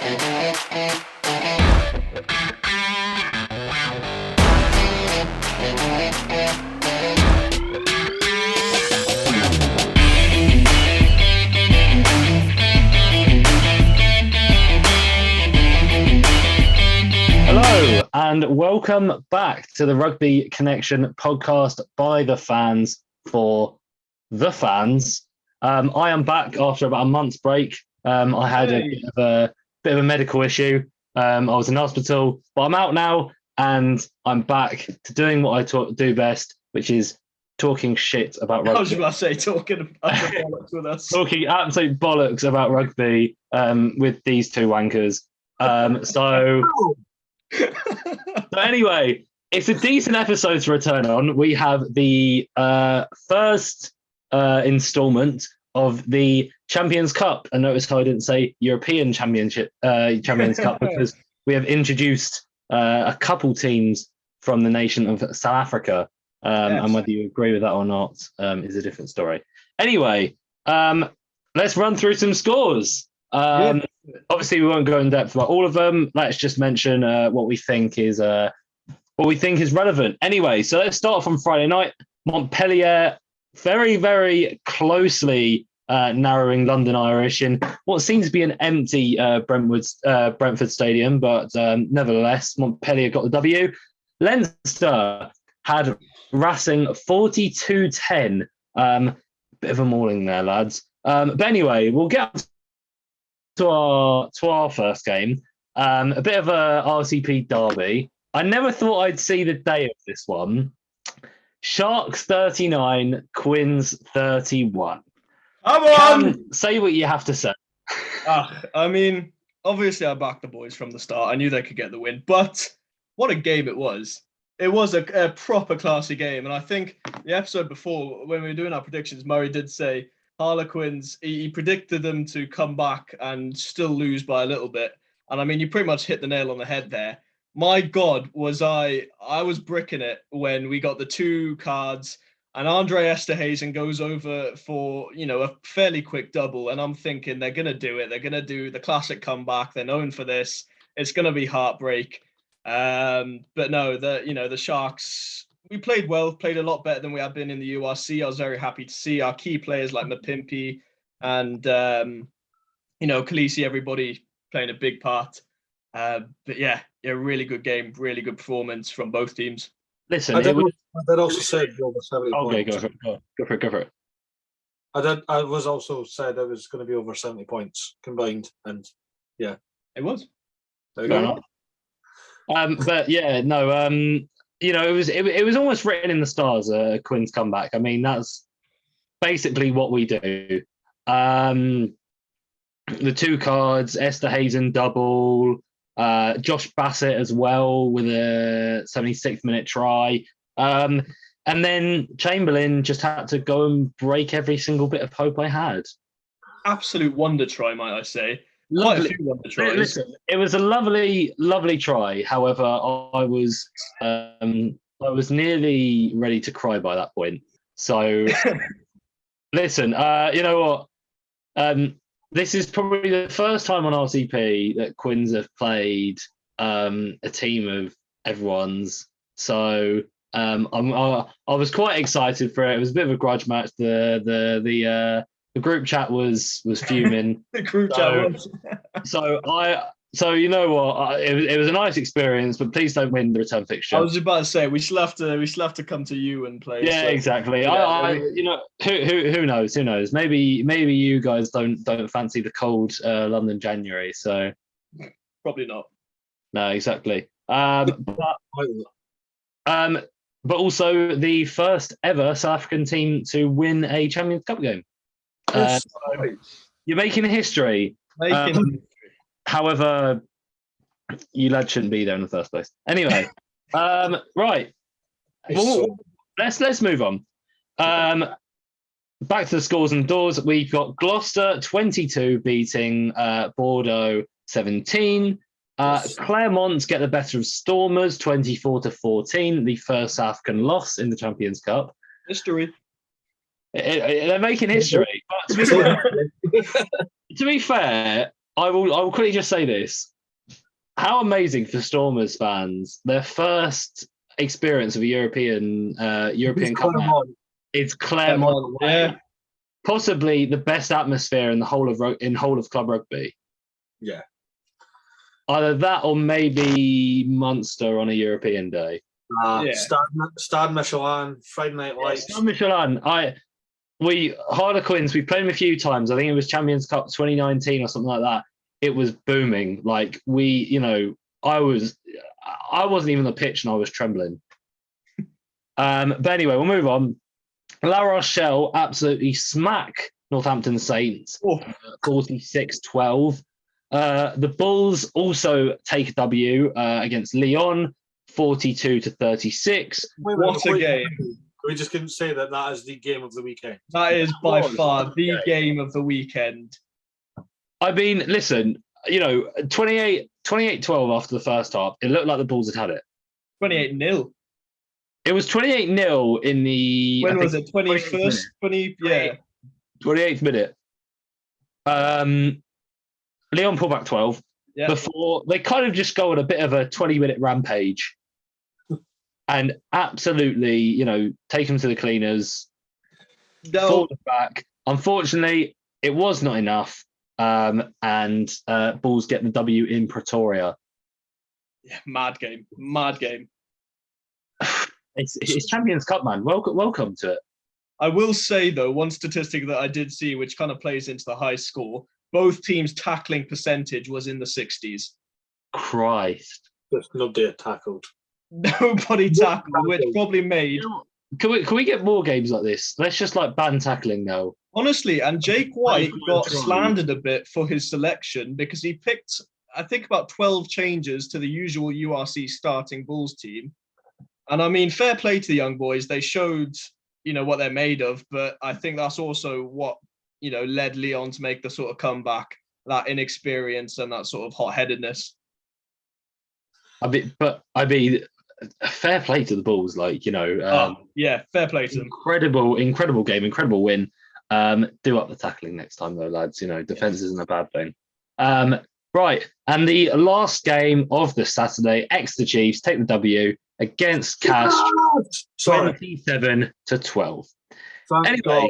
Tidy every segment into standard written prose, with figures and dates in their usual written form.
Hello and welcome back to the Rugby Connection podcast by the fans for the fans. I am back after about a month's break. I had a bit of a medical issue. I was in hospital, but I'm out now and I'm back to doing what I do best, which is talking shit about rugby. I was about to say talking bollocks with us. Talking absolute bollocks about rugby with these two wankers. So anyway, it's a decent episode to return on. We have the first installment of the Champions Cup. And notice how I didn't say European Champions Cup because we have introduced a couple teams from the nation of South Africa. Yes. And whether you agree with that or not is a different story. Anyway, let's run through some scores. Obviously, we won't go in depth about all of them. Let's just mention what we think is relevant. Anyway, so let's start off on Friday night. Montpellier very, very closely narrowing London Irish in what seems to be an empty Brentford Stadium, but nevertheless, Montpellier got the W. Leinster had Racing 42-10. Bit of a mauling there, lads. But anyway, we'll get to our first game. A bit of a RCP derby. I never thought I'd see the day of this one. Sharks 39, Quins 31. Come on! Say what you have to say. I mean, obviously I backed the boys from the start. I knew they could get the win, but what a game it was. It was a proper classy game. And I think the episode before, when we were doing our predictions, Murray did say Harlequins, he predicted them to come back and still lose by a little bit. And I mean, you pretty much hit the nail on the head there. My God, I was bricking it when we got the two cards and Andre Esterhazen goes over for, a fairly quick double. And I'm thinking they're going to do it. They're going to do the classic comeback. They're known for this. It's going to be heartbreak. But no, the Sharks, we played well, played a lot better than we had been in the URC. I was very happy to see our key players like Mapimpi and, Khaleesi, everybody playing a big part. But yeah, a really good game, really good performance from both teams. Listen, I also said over 70 okay, points. Go for it. I was also said it was going to be over 70 points combined, and yeah, it was. There you go. But yeah, no, it was almost written in the stars. Quinn's comeback. I mean, that's basically what we do. The two cards, Esterhazen double, Josh Bassett as well with a 76th minute try. And then Chamberlain just had to go and break every single bit of hope I had. Absolute wonder try, might I say. Lovely. Listen, it was a lovely, lovely try. However, I was nearly ready to cry by that point. So, listen, you know what? This is probably the first time on RCP that Quins have played a team of everyone's. So I was quite excited for it. It was a bit of a grudge match. The group chat was fuming. The group chat was. So you know what? It was a nice experience, but please don't win the return fixture. I was about to say we still have to come to you and play. Yeah, so, exactly. Yeah, who knows? Who knows? Maybe you guys don't fancy the cold London January. So probably not. No, exactly. But also the first ever South African team to win a Champions Cup game. You're making history. However, you lads shouldn't be there in the first place. Anyway, right. Well, let's move on. Back to the scores and doors. We've got Gloucester 22 beating Bordeaux 17. Claremont get the better of Stormers 24-14. The first South African loss in the Champions Cup. History. They're making history. But to be fair, I will quickly just say this. How amazing for Stormers fans. Their first experience of a European Cup match is Claremont. Yeah. Possibly the best atmosphere in the whole of club rugby. Yeah. Either that or maybe Munster on a European day. Stade Michelin, Friday Night Lights. Stade Michelin. Harlequins, we played them a few times. I think it was Champions Cup 2019 or something like that. It was booming. Like I wasn't even on the pitch and I was trembling. But anyway, we'll move on. La Rochelle absolutely smack Northampton Saints 46-12. The Bulls also take a W against Lyon 42-36. What a game. We just couldn't say that is the game of the weekend. That is by far the game of the weekend. I mean, listen, 28-12 after the first half, it looked like the Bulls had it. 28-0. It was 28-0 in the... When was it? 21st? 28th minute. Leon pulled back 12 before they kind of just go on a bit of a 20-minute rampage and absolutely, take them to the cleaners, fall back. Unfortunately, it was not enough, and Bulls get the W in Pretoria. Yeah, mad game. It's Champions Cup, man. Welcome to it. I will say, though, one statistic that I did see, which kind of plays into the high score, both teams' tackling percentage was in the 60s. Christ. There's nobody tackled. Nobody tackled, which probably made... Can we get more games like this? Let's just ban tackling now. Honestly, and Jake White got slandered a bit for his selection because he picked, I think, about 12 changes to the usual URC starting Bulls team. And I mean, fair play to the young boys. They showed, what they're made of. But I think that's also what, led Leon to make the sort of comeback, that inexperience and that sort of hot-headedness. I mean, fair play to the Bulls. Fair play to them. Incredible game, incredible win. Do up the tackling next time, though, lads. Defense isn't a bad thing. Right. And the last game of the Saturday, Exeter Chiefs take the W against Cash 27-12. Anyway,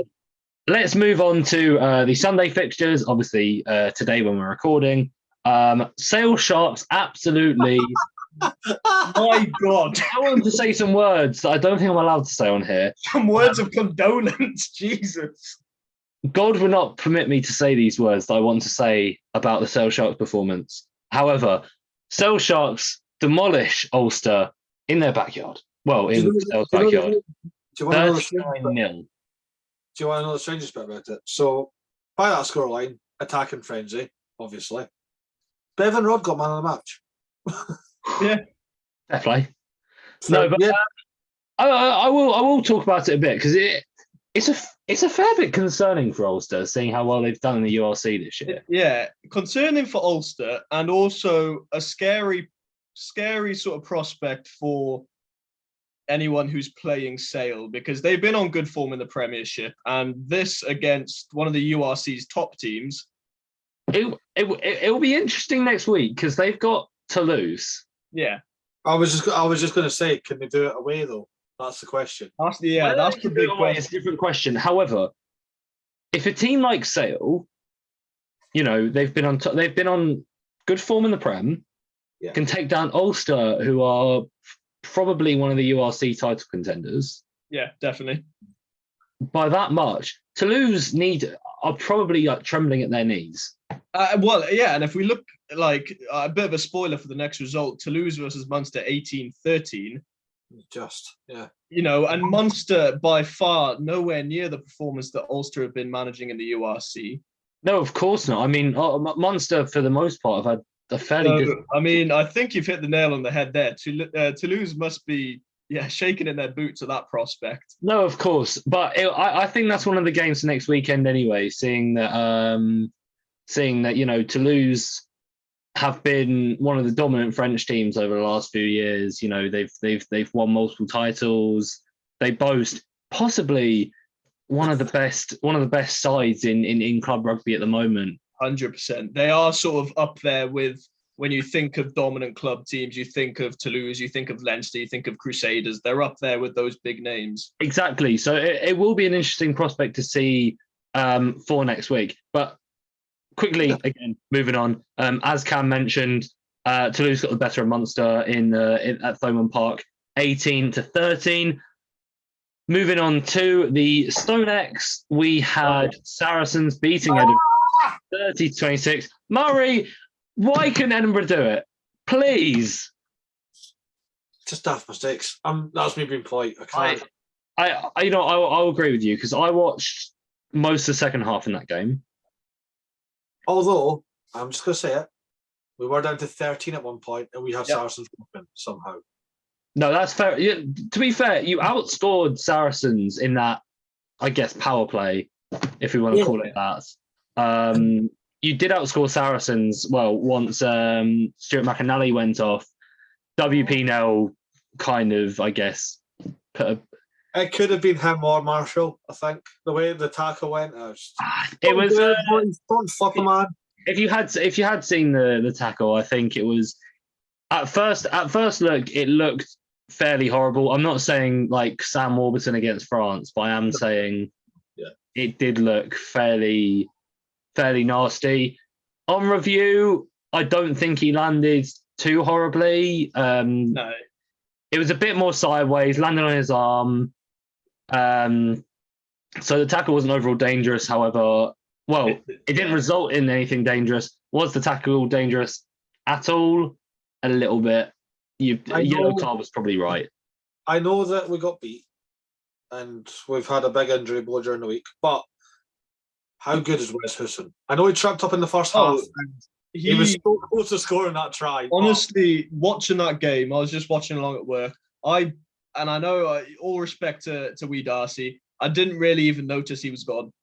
let's move on to the Sunday fixtures. Obviously, today when we're recording, Sale Sharks absolutely. My God. I want to say some words that I don't think I'm allowed to say on here. Some words of condolence, Jesus. God would not permit me to say these words that I want to say about the Sale Sharks performance. However, Sale Sharks demolish Ulster in their backyard. Well, in Sale's backyard. 39-0. Do you want to know the strangest bit about it? So, by that scoreline, attacking frenzy, obviously. Bevan Rudd got man of the match. Yeah, definitely. No, but I will talk about it a bit because it's a fair bit concerning for Ulster, seeing how well they've done in the URC this year. Yeah, concerning for Ulster, and also a scary sort of prospect for anyone who's playing Sale, because they've been on good form in the Premiership, and this against one of the URC's top teams. It will be interesting next week because they've got Toulouse. Yeah, I was just going to say, can they do it away though? That's the question. That's the big question. It's a different question. However, if a team like Sale, they've been on good form in the Prem, can take down Ulster, who are probably one of the URC title contenders. Yeah, definitely. By that much, Toulouse are probably trembling at their knees. And if we look like a bit of a spoiler for the next result, Toulouse versus Munster 18-13. And Munster by far nowhere near the performance that Ulster have been managing in the URC. No, of course not. I mean, Munster for the most part have had a fairly good. I mean, I think you've hit the nail on the head there. Toulouse must be shaking in their boots at that prospect. No, of course, but I think that's one of the games for next weekend anyway. Seeing that Toulouse have been one of the dominant French teams over the last few years. They've won multiple titles. They boast possibly one of the best sides in club rugby at the moment. 100%. They are sort of up there with, when you think of dominant club teams, you think of Toulouse, you think of Leinster, you think of Crusaders. They're up there with those big names. Exactly. So it will be an interesting prospect to see for next week. But quickly, again, moving on. As Cam mentioned, Toulouse got the better of Munster at Thomond Park, 18-13. Moving on to the Stone X, we had Saracens beating Edinburgh 30-26. Murray, why couldn't Edinburgh do it? Please. Just daft mistakes. That's me being polite. I can't. I'll agree with you because I watched most of the second half in that game. Although, I'm just going to say it, we were down to 13 at one point and we have Saracens open somehow. No, that's fair. Yeah, to be fair, you outscored Saracens in that, I guess, power play, if we want to call it that. You did outscore Saracens, well, once Stuart McAnally went off. WP Nell kind of, I guess, It could have been him or Marshall, I think. The way the tackle went, it was don't fuck a man. If you had seen the tackle, I think it was at first look, it looked fairly horrible. I'm not saying like Sam Warburton against France, but I am saying it did look fairly nasty. On review, I don't think he landed too horribly. No. It was a bit more sideways, landed on his arm. So the tackle wasn't overall dangerous. However, well, it didn't result in anything dangerous. Was the tackle dangerous at all? A little bit. Yellow card was probably right. I know that we got beat and we've had a big injury blow during the week, but how good is Wes Husson? I know he tripped up in the first half. And he was so close to scoring that try. Honestly, watching that game, I was just watching along at work. I know, all respect to Wee Darcy, I didn't really even notice he was gone.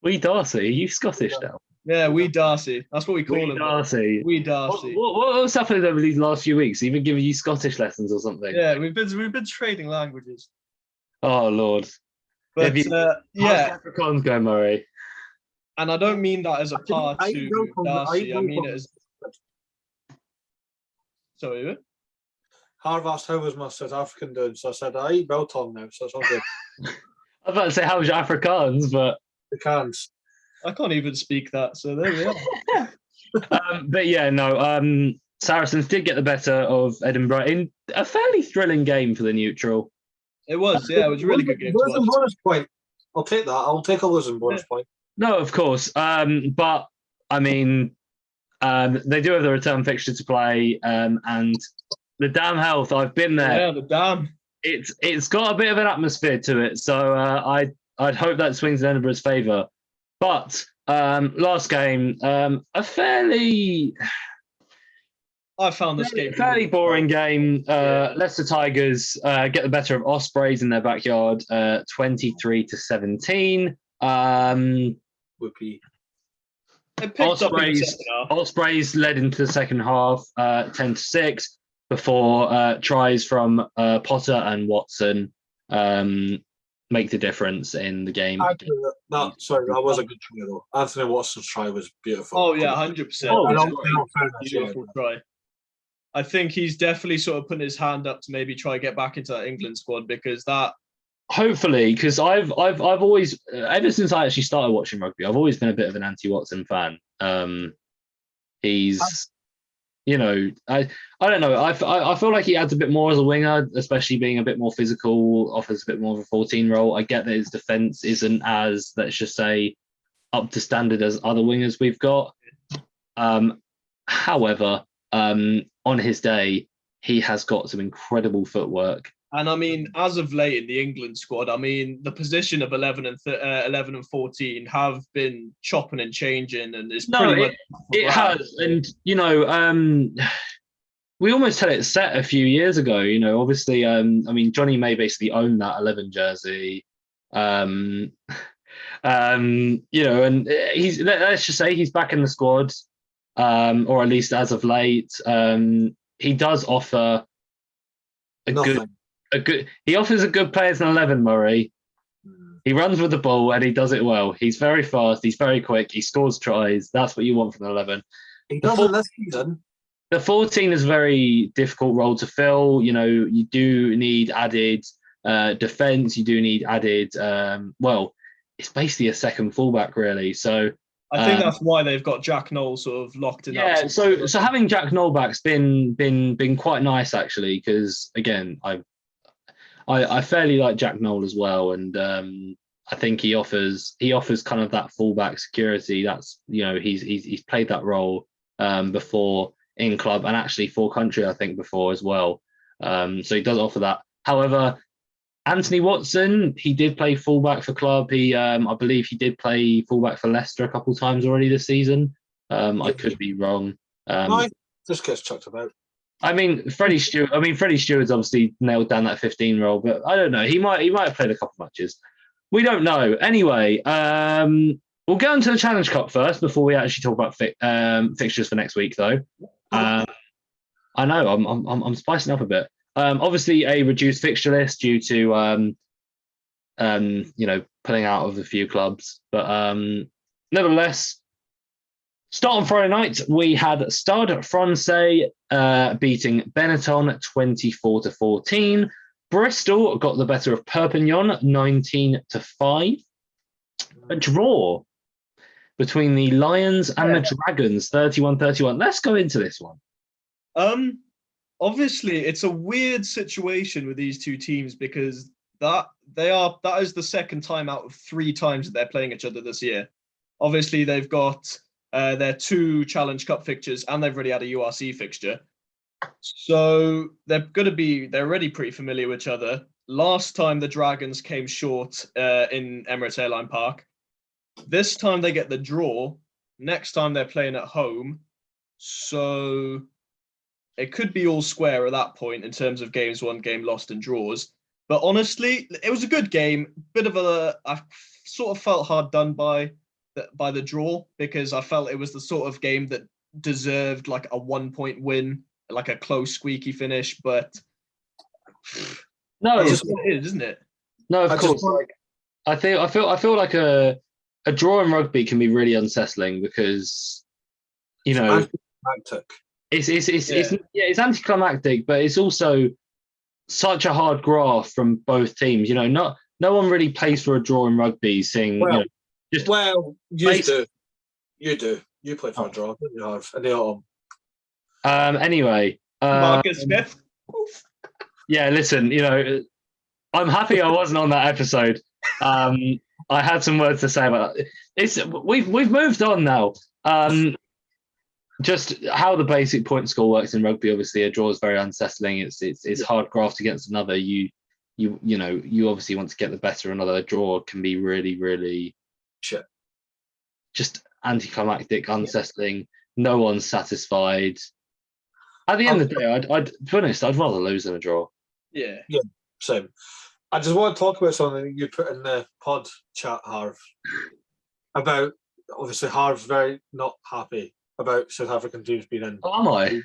Wee Darcy? Are you Scottish now? Yeah, Wee Darcy. That's what we call him. Darcy. Wee Darcy. What's happened over these last few weeks? Even giving you Scottish lessons or something? Yeah, we've been trading languages. Oh Lord. But how's Afrikaans going, Murray? And I don't mean that as a part to Darcy. I mean it as. Sorry, Harv asked how was my South African doing, so I said I eat biltong now, so it's all good. I was about to say how's your Afrikaans, but the cans. I can't even speak that, so there we are. But yeah, no. Saracens did get the better of Edinburgh in a fairly thrilling game for the neutral. It was, yeah, it was a really good game. Losing bonus point. I'll take that. I'll take a losing bonus point. No, of course. But I mean, they do have the return fixture to play, and the Dam Health. I've been there. Yeah, the Dam. It's got a bit of an atmosphere to it, so I'd hope that swings in Edinburgh's favour. But last game, a fairly. I found this game fairly boring game. Leicester Tigers get the better of Ospreys in their backyard, 23-17. Whoopee. Ospreys led into the second half, 10-6, before tries from Potter and Watson make the difference in the game. That was a good try though. Anthony Watson's try was beautiful. Oh yeah, 100%. Beautiful try. I think he's definitely sort of putting his hand up to maybe try get back into that England squad, because that. Hopefully, because I've always, ever since I actually started watching rugby, I've always been a bit of an anti-Watson fan. He's, I don't know. I feel like he adds a bit more as a winger, especially being a bit more physical, offers a bit more of a 14 role. I get that his defence isn't as, let's just say, up to standard as other wingers we've got. However, on his day, he has got some incredible footwork. And I mean, as of late in the England squad, I mean, the position of 11 and 14 have been chopping and changing, and it's pretty much. It has, and we almost had it set a few years ago. Obviously, I mean, Johnny May basically owned that 11 jersey. And he's, let's just say he's back in the squad, or at least as of late. He does offer he offers a good player as an 11, Murray. He runs with the ball and he does it well. He's very fast. He's very quick. He scores tries. That's what you want from an 11. He doesn't this season. The 14 is a very difficult role to fill. You know, you do need added defense. You do need added. Well, it's basically a second fullback, really. So I think that's why they've got Jack Noel sort of locked in. Yeah. So having Jack Noel back's been quite nice actually, because again, I fairly like Jack Noel as well, and I think he offers kind of that fullback security. That's, you know, he's played that role before in club and actually for country, I think, before as well. So he does offer that. However, Anthony Watson, he did play fullback for club. He I believe he did play fullback for Leicester a couple of times already this season. I could be wrong. No, just gets chucked about. I mean, Freddie Stewart's obviously nailed down that 15 role, but I don't know. He might have played a couple of matches. We don't know. Anyway, we'll go into the Challenge Cup first before we actually talk about fixtures for next week, though. I know I'm spicing up a bit. Obviously, a reduced fixture list due to you know, pulling out of a few clubs, but nevertheless. Start on Friday night, we had Stade Francais beating Benetton 24-14. Bristol got the better of Perpignan 19-5. A draw between the Lions and the Dragons 31-31. Let's go into this one. Obviously, it's a weird situation with these two teams because that is the second time out of 3 times that they're playing each other this year. Obviously, they've got their 2 Challenge Cup fixtures, and they've already had a URC fixture. So they're already pretty familiar with each other. Last time the Dragons came short in Emirates Airline Park. This time they get the draw. Next time they're playing at home. So it could be all square at that point in terms of games won, game lost, and draws. But honestly, it was a good game. I sort of felt hard done by the draw, because I felt it was the sort of game that deserved like a 1-point win, like a close squeaky finish, but no, it's what it is, isn't it? No, of course. I feel like a draw in rugby can be really unsettling because, you know, it's anticlimactic, but it's also such a hard graft from both teams. You know, no one really plays for a draw in rugby, saying, well, you know, you do. You play for a draw, don't you, Harv? In the autumn. Anyway. Marcus Smith. Yeah, listen, you know, I'm happy I wasn't on that episode. I had some words to say about that. We've moved on now. Just how the basic point score works in rugby, obviously a draw is very unsettling. It's hard graft against another. You know, you obviously want to get the better. Another draw can be really, really just anticlimactic, unsettling. No one's satisfied. At the end of the day, I'd to be honest, I'd rather lose than a draw. Yeah, same. I just want to talk about something you put in the pod chat, Harv, about obviously Harv's very not happy about South African teams being in. Oh, am I?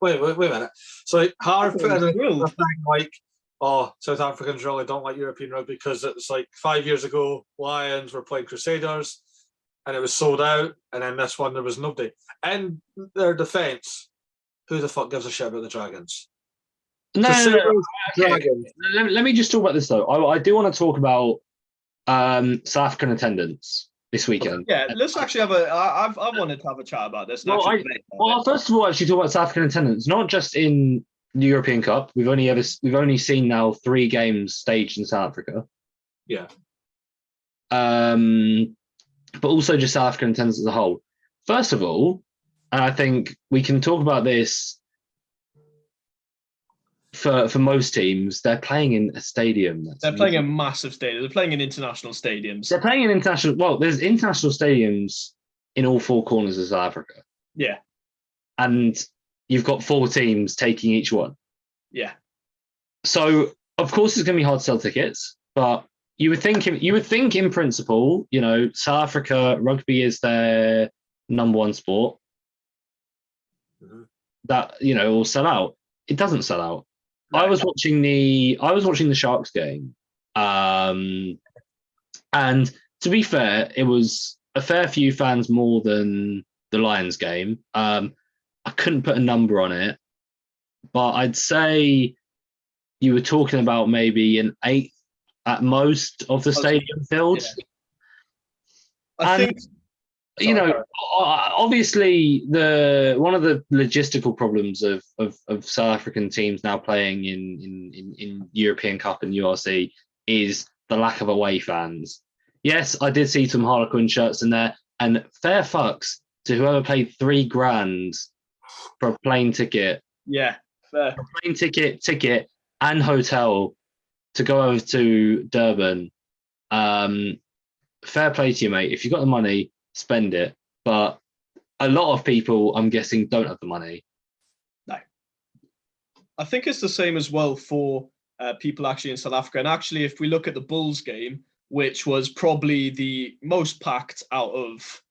Wait a minute. So Harv put in a thing like, oh, South Africans really don't like European rugby because it's like 5 years ago, Lions were playing Crusaders and it was sold out, and then this one there was nobody. In their defence, who the fuck gives a shit about the Dragons? No. Okay. Let me just talk about this though. I do want to talk about South African attendance this weekend. Yeah, let's actually have I wanted to have a chat about this. First of all, actually talk about South African attendance, not just in the European Cup. We've only seen now 3 games staged in South Africa. Yeah. But also just South African attendance as a whole. First of all, and I think we can talk about this. For most teams, they're playing in a stadium. They're playing in massive stadiums. They're playing in international stadiums. They're playing in international. Well, there's international stadiums in all 4 corners of South Africa. Yeah, and you've got 4 teams taking each one. Yeah. So of course it's going to be hard to sell tickets, but you would think in principle, you know, South Africa rugby is their number 1 sport. Mm-hmm. That, you know, will sell out. It doesn't sell out. I was watching the Sharks game, And to be fair, it was a fair few fans more than the Lions game. I couldn't put a number on it, but I'd say you were talking about maybe an eighth at most of the stadium filled. Yeah. I think, obviously one of the logistical problems of South African teams now playing in European Cup and URC is the lack of away fans. Yes, I did see some Harlequin shirts in there, and fair fucks to whoever paid $3,000 for a plane ticket. Yeah, fair. A plane ticket and hotel to go over to Durban. Fair play to you, mate. If you've got the money, spend it. But a lot of people, I'm guessing, don't have the money. No. I think it's the same as well for people actually in South Africa. And actually, if we look at the Bulls game, which was probably the most packed out of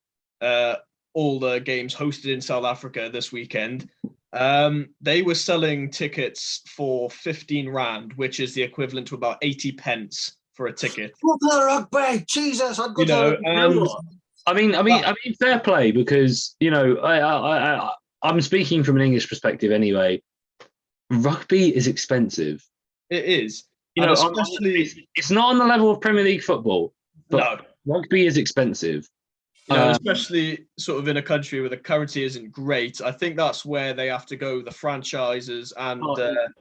all the games hosted in South Africa this weekend, they were selling tickets for 15 Rand, which is the equivalent to about 80 pence for a ticket. Go to rugby, Jesus! I'd go to I mean, fair play, because I'm speaking from an English perspective anyway. Rugby is expensive. It is. Especially it's not on the level of Premier League football, but rugby is expensive. Especially sort of in a country where the currency isn't great. I think that's where they have to go, the franchises and.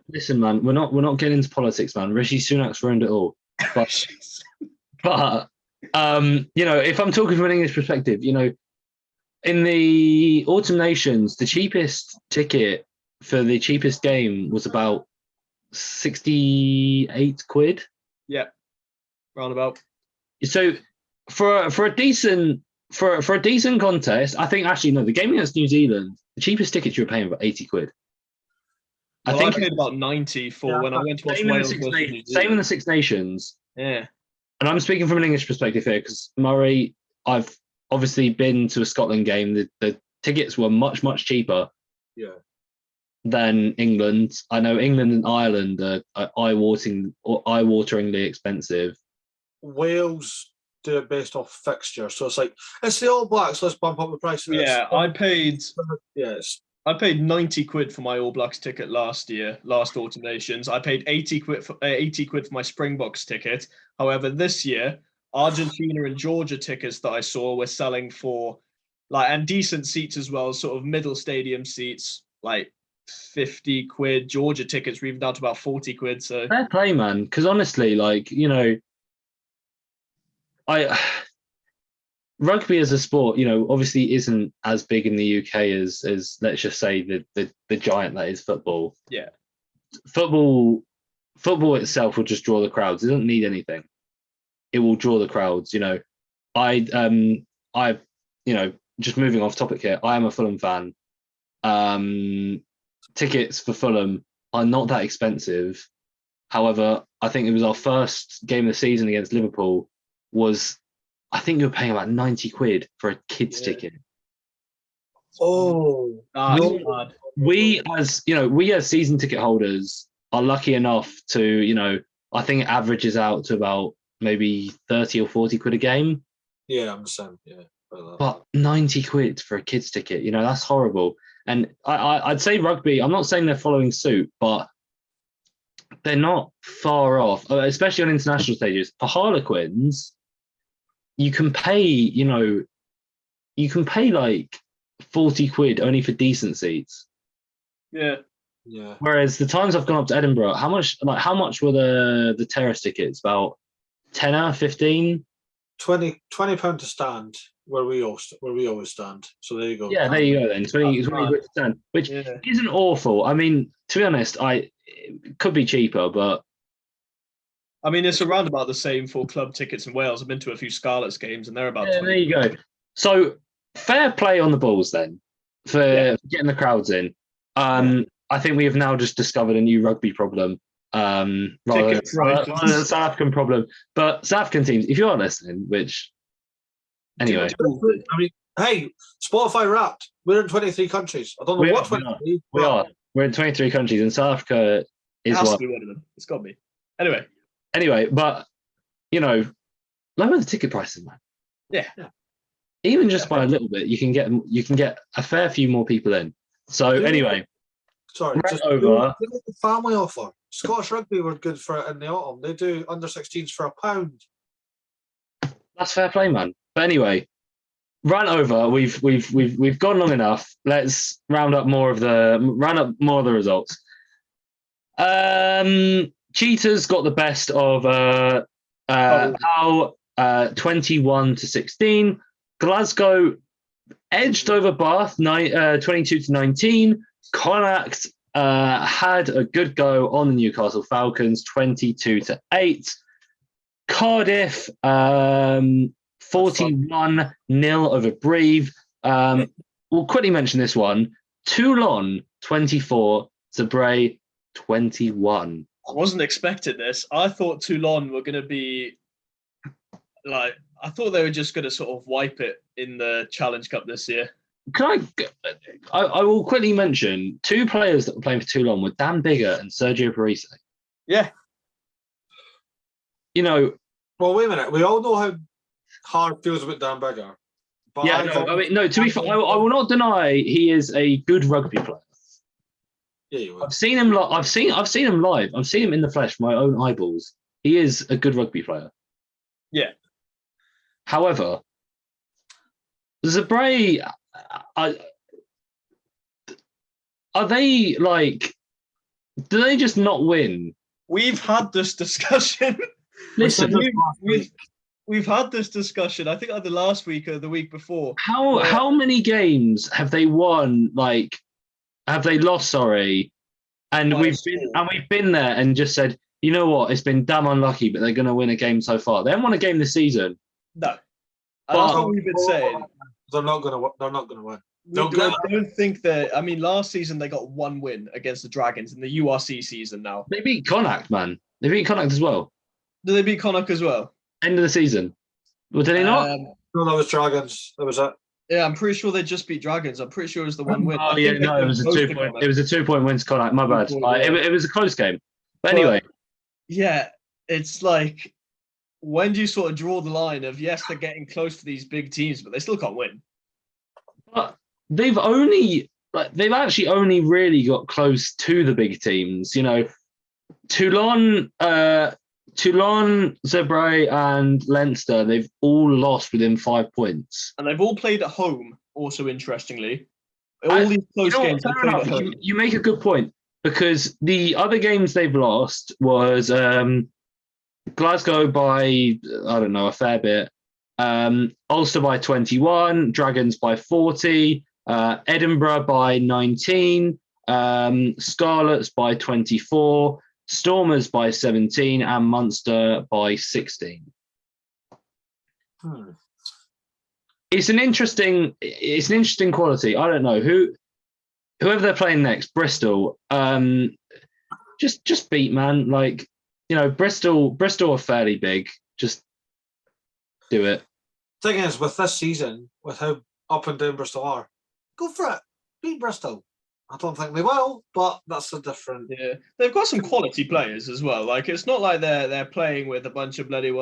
Listen, man, we're not getting into politics, man. Rishi Sunak's ruined it all. But if I'm talking from an English perspective, in the Autumn Nations, the cheapest ticket for the cheapest game was about 68 quid. Yeah, roundabout. So for a decent contest, I think actually no, the game against New Zealand, the cheapest tickets you were paying were 80 quid. I think I paid about 90 for when I went to watch Wales. Same in the Six Nations. Yeah. And I'm speaking from an English perspective here because, Murray, I've obviously been to a Scotland game. The tickets were much, much cheaper than England. I know England and Ireland are eye-wateringly expensive. Wales do it based off fixture. So it's like, it's the All Blacks, let's bump up the price of this. Yeah, I paid... Yes. I paid 90 quid for my All Blacks ticket last Autumn Nations. I paid 80 quid for my Springboks ticket. However, this year, Argentina and Georgia tickets that I saw were selling for and decent seats as well, sort of middle stadium seats, like 50 quid. Georgia tickets were even down to about 40 quid. So fair play, man. Because honestly, rugby as a sport, obviously isn't as big in the UK as let's just say the giant that is football. Yeah. Football itself will just draw the crowds. It doesn't need anything. It will draw the crowds. Just moving off topic here, I am a Fulham fan. Tickets for Fulham are not that expensive. However, I think it was our first game of the season against Liverpool I think you were paying about 90 quid for a kid's ticket. Oh, we as season ticket holders are lucky enough to, I think it averages out to about maybe 30 or 40 quid a game. Yeah, I understand. Yeah. But 90 quid for a kid's ticket, that's horrible. And I'd say rugby, I'm not saying they're following suit, but they're not far off, especially on international stages. For Harlequins, you can pay like 40 quid only for decent seats. Yeah. Yeah. Whereas the times I've gone up to Edinburgh, how much were the terrace tickets? About 10, 15? 20 pound to stand where we always stand. So there you go. Yeah, there you go then. 20 quid to stand, which isn't awful. I mean, to be honest, it could be cheaper, but I mean, it's around about the same for club tickets in Wales. I've been to a few Scarlets games, and they're about 20. There you go. So fair play on the Bulls then for getting the crowds in. I think we have now just discovered a new rugby problem, rather than a South African problem. But South African teams, if you are listening, which anyway, I mean, hey, Spotify Wrapped. We're in 23 countries. I don't know what 23. We are. We're in 23 countries, and South Africa is one of them. It's got to be. Anyway, but lower the ticket prices, man. Yeah. Even just by a little bit, you can get a fair few more people in. So anyway, sorry, rant just over. do the family offer. Scottish Rugby were good for it in the autumn. They do under 16s for £1. That's fair play, man. But anyway, rant over. We've gone long enough. Let's round up more of the results. Cheetahs got the best of Hull 21-16. Glasgow edged over Bath 22-19. Connacht had a good go on the Newcastle Falcons 22-8. Cardiff 41-0 over Brive. We'll quickly mention this one. Toulon 24, Bray 21. I wasn't expecting this. I thought Toulon were going to be I thought they were just going to sort of wipe it in the Challenge Cup this year. I will quickly mention two players that were playing for Toulon were Dan Bigger and Sergio Parise. Yeah. Well, wait a minute. We all know how Harv feels about Dan Bigger. But to be fair, I will not deny he is a good rugby player. Yeah, you will. I've seen him live. I've seen him live. I've seen him in the flesh with my own eyeballs. He is a good rugby player. Yeah. However, Bray, are they do they just not win? We've had this discussion. Listen, we've had this discussion. I think either last week or the week before. How many games have they won? Have they lost? Sorry, and we've been there and just said, you know what? It's been damn unlucky, but they're going to win a game so far. They haven't won a game this season. No, that's what we've been saying. They're not going to win. I don't think that. I mean, last season they got one win against the Dragons in the URC season. Now they beat Connacht, man. They beat Connacht as well. Did they beat Connacht as well? End of the season. Well, did they not? No, that was Dragons. That was it. Yeah, I'm pretty sure they just beat Dragons. I'm pretty sure it was the one win. Oh yeah, no, it was a 2 point. It was a 2 point win to Connacht. My bad. It was a close game. But anyway, yeah, it's like, when do you sort of draw the line of, yes, they're getting close to these big teams, but they still can't win? But they've actually only really got close to the big teams. Toulon, Bray, and Leinster, they've all lost within 5 points. And they've all played at home, also interestingly. All these close games they played at home. You make a good point, because the other games they've lost was Glasgow by, I don't know, a fair bit. Ulster by 21, Dragons by 40, Edinburgh by 19, Scarlets by 24, Stormers by 17, and Munster by 16. It's an interesting quality. I don't know whoever they're playing next. Bristol, just beat, man. Bristol are fairly big. Just do it. Thing is, with this season, with how up and down Bristol are, go for it. Beat Bristol. I don't think they will, but that's a different. Yeah, they've got some quality players as well. It's not like they're playing with a bunch of bloody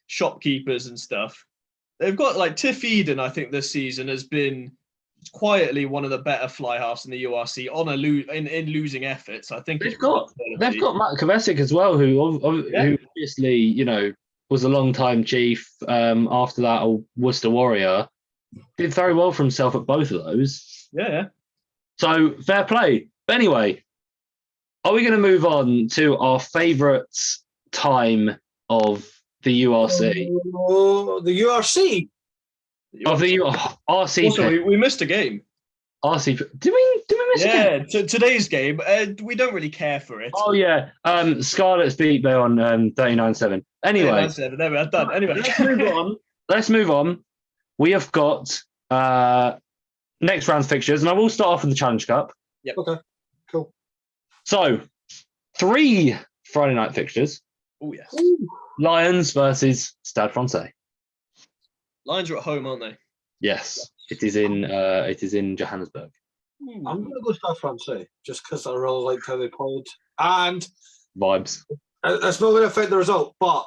shopkeepers and stuff. They've got Tiff Eden. I think this season has been quietly one of the better fly halves in the URC on in losing efforts. I think they've got Matt Kovacic as well, who obviously was a long-time chief. After that, a Worcester Warrior, did very well for himself at both of those. Yeah. So fair play. But anyway, are we going to move on to our favourite time of the URC? The URC? Of the RC. Also, we missed a game. RC. Did we miss a game? Yeah, today's game. We don't really care for it. Oh, yeah. Scarlets beat there on 39-7. Anyway. 39-7. There we are, done. Anyway. Let's move on. We have got next round's fixtures, and I will start off with the Challenge Cup. Yep. Okay, cool. So, 3 Friday night fixtures. Oh, yes. Lions versus Stade Francais. Lions are at home, aren't they? Yes, it is in Johannesburg. I'm going to go Stade Francais just because I really liked how they played. And vibes. It's not going to affect the result, but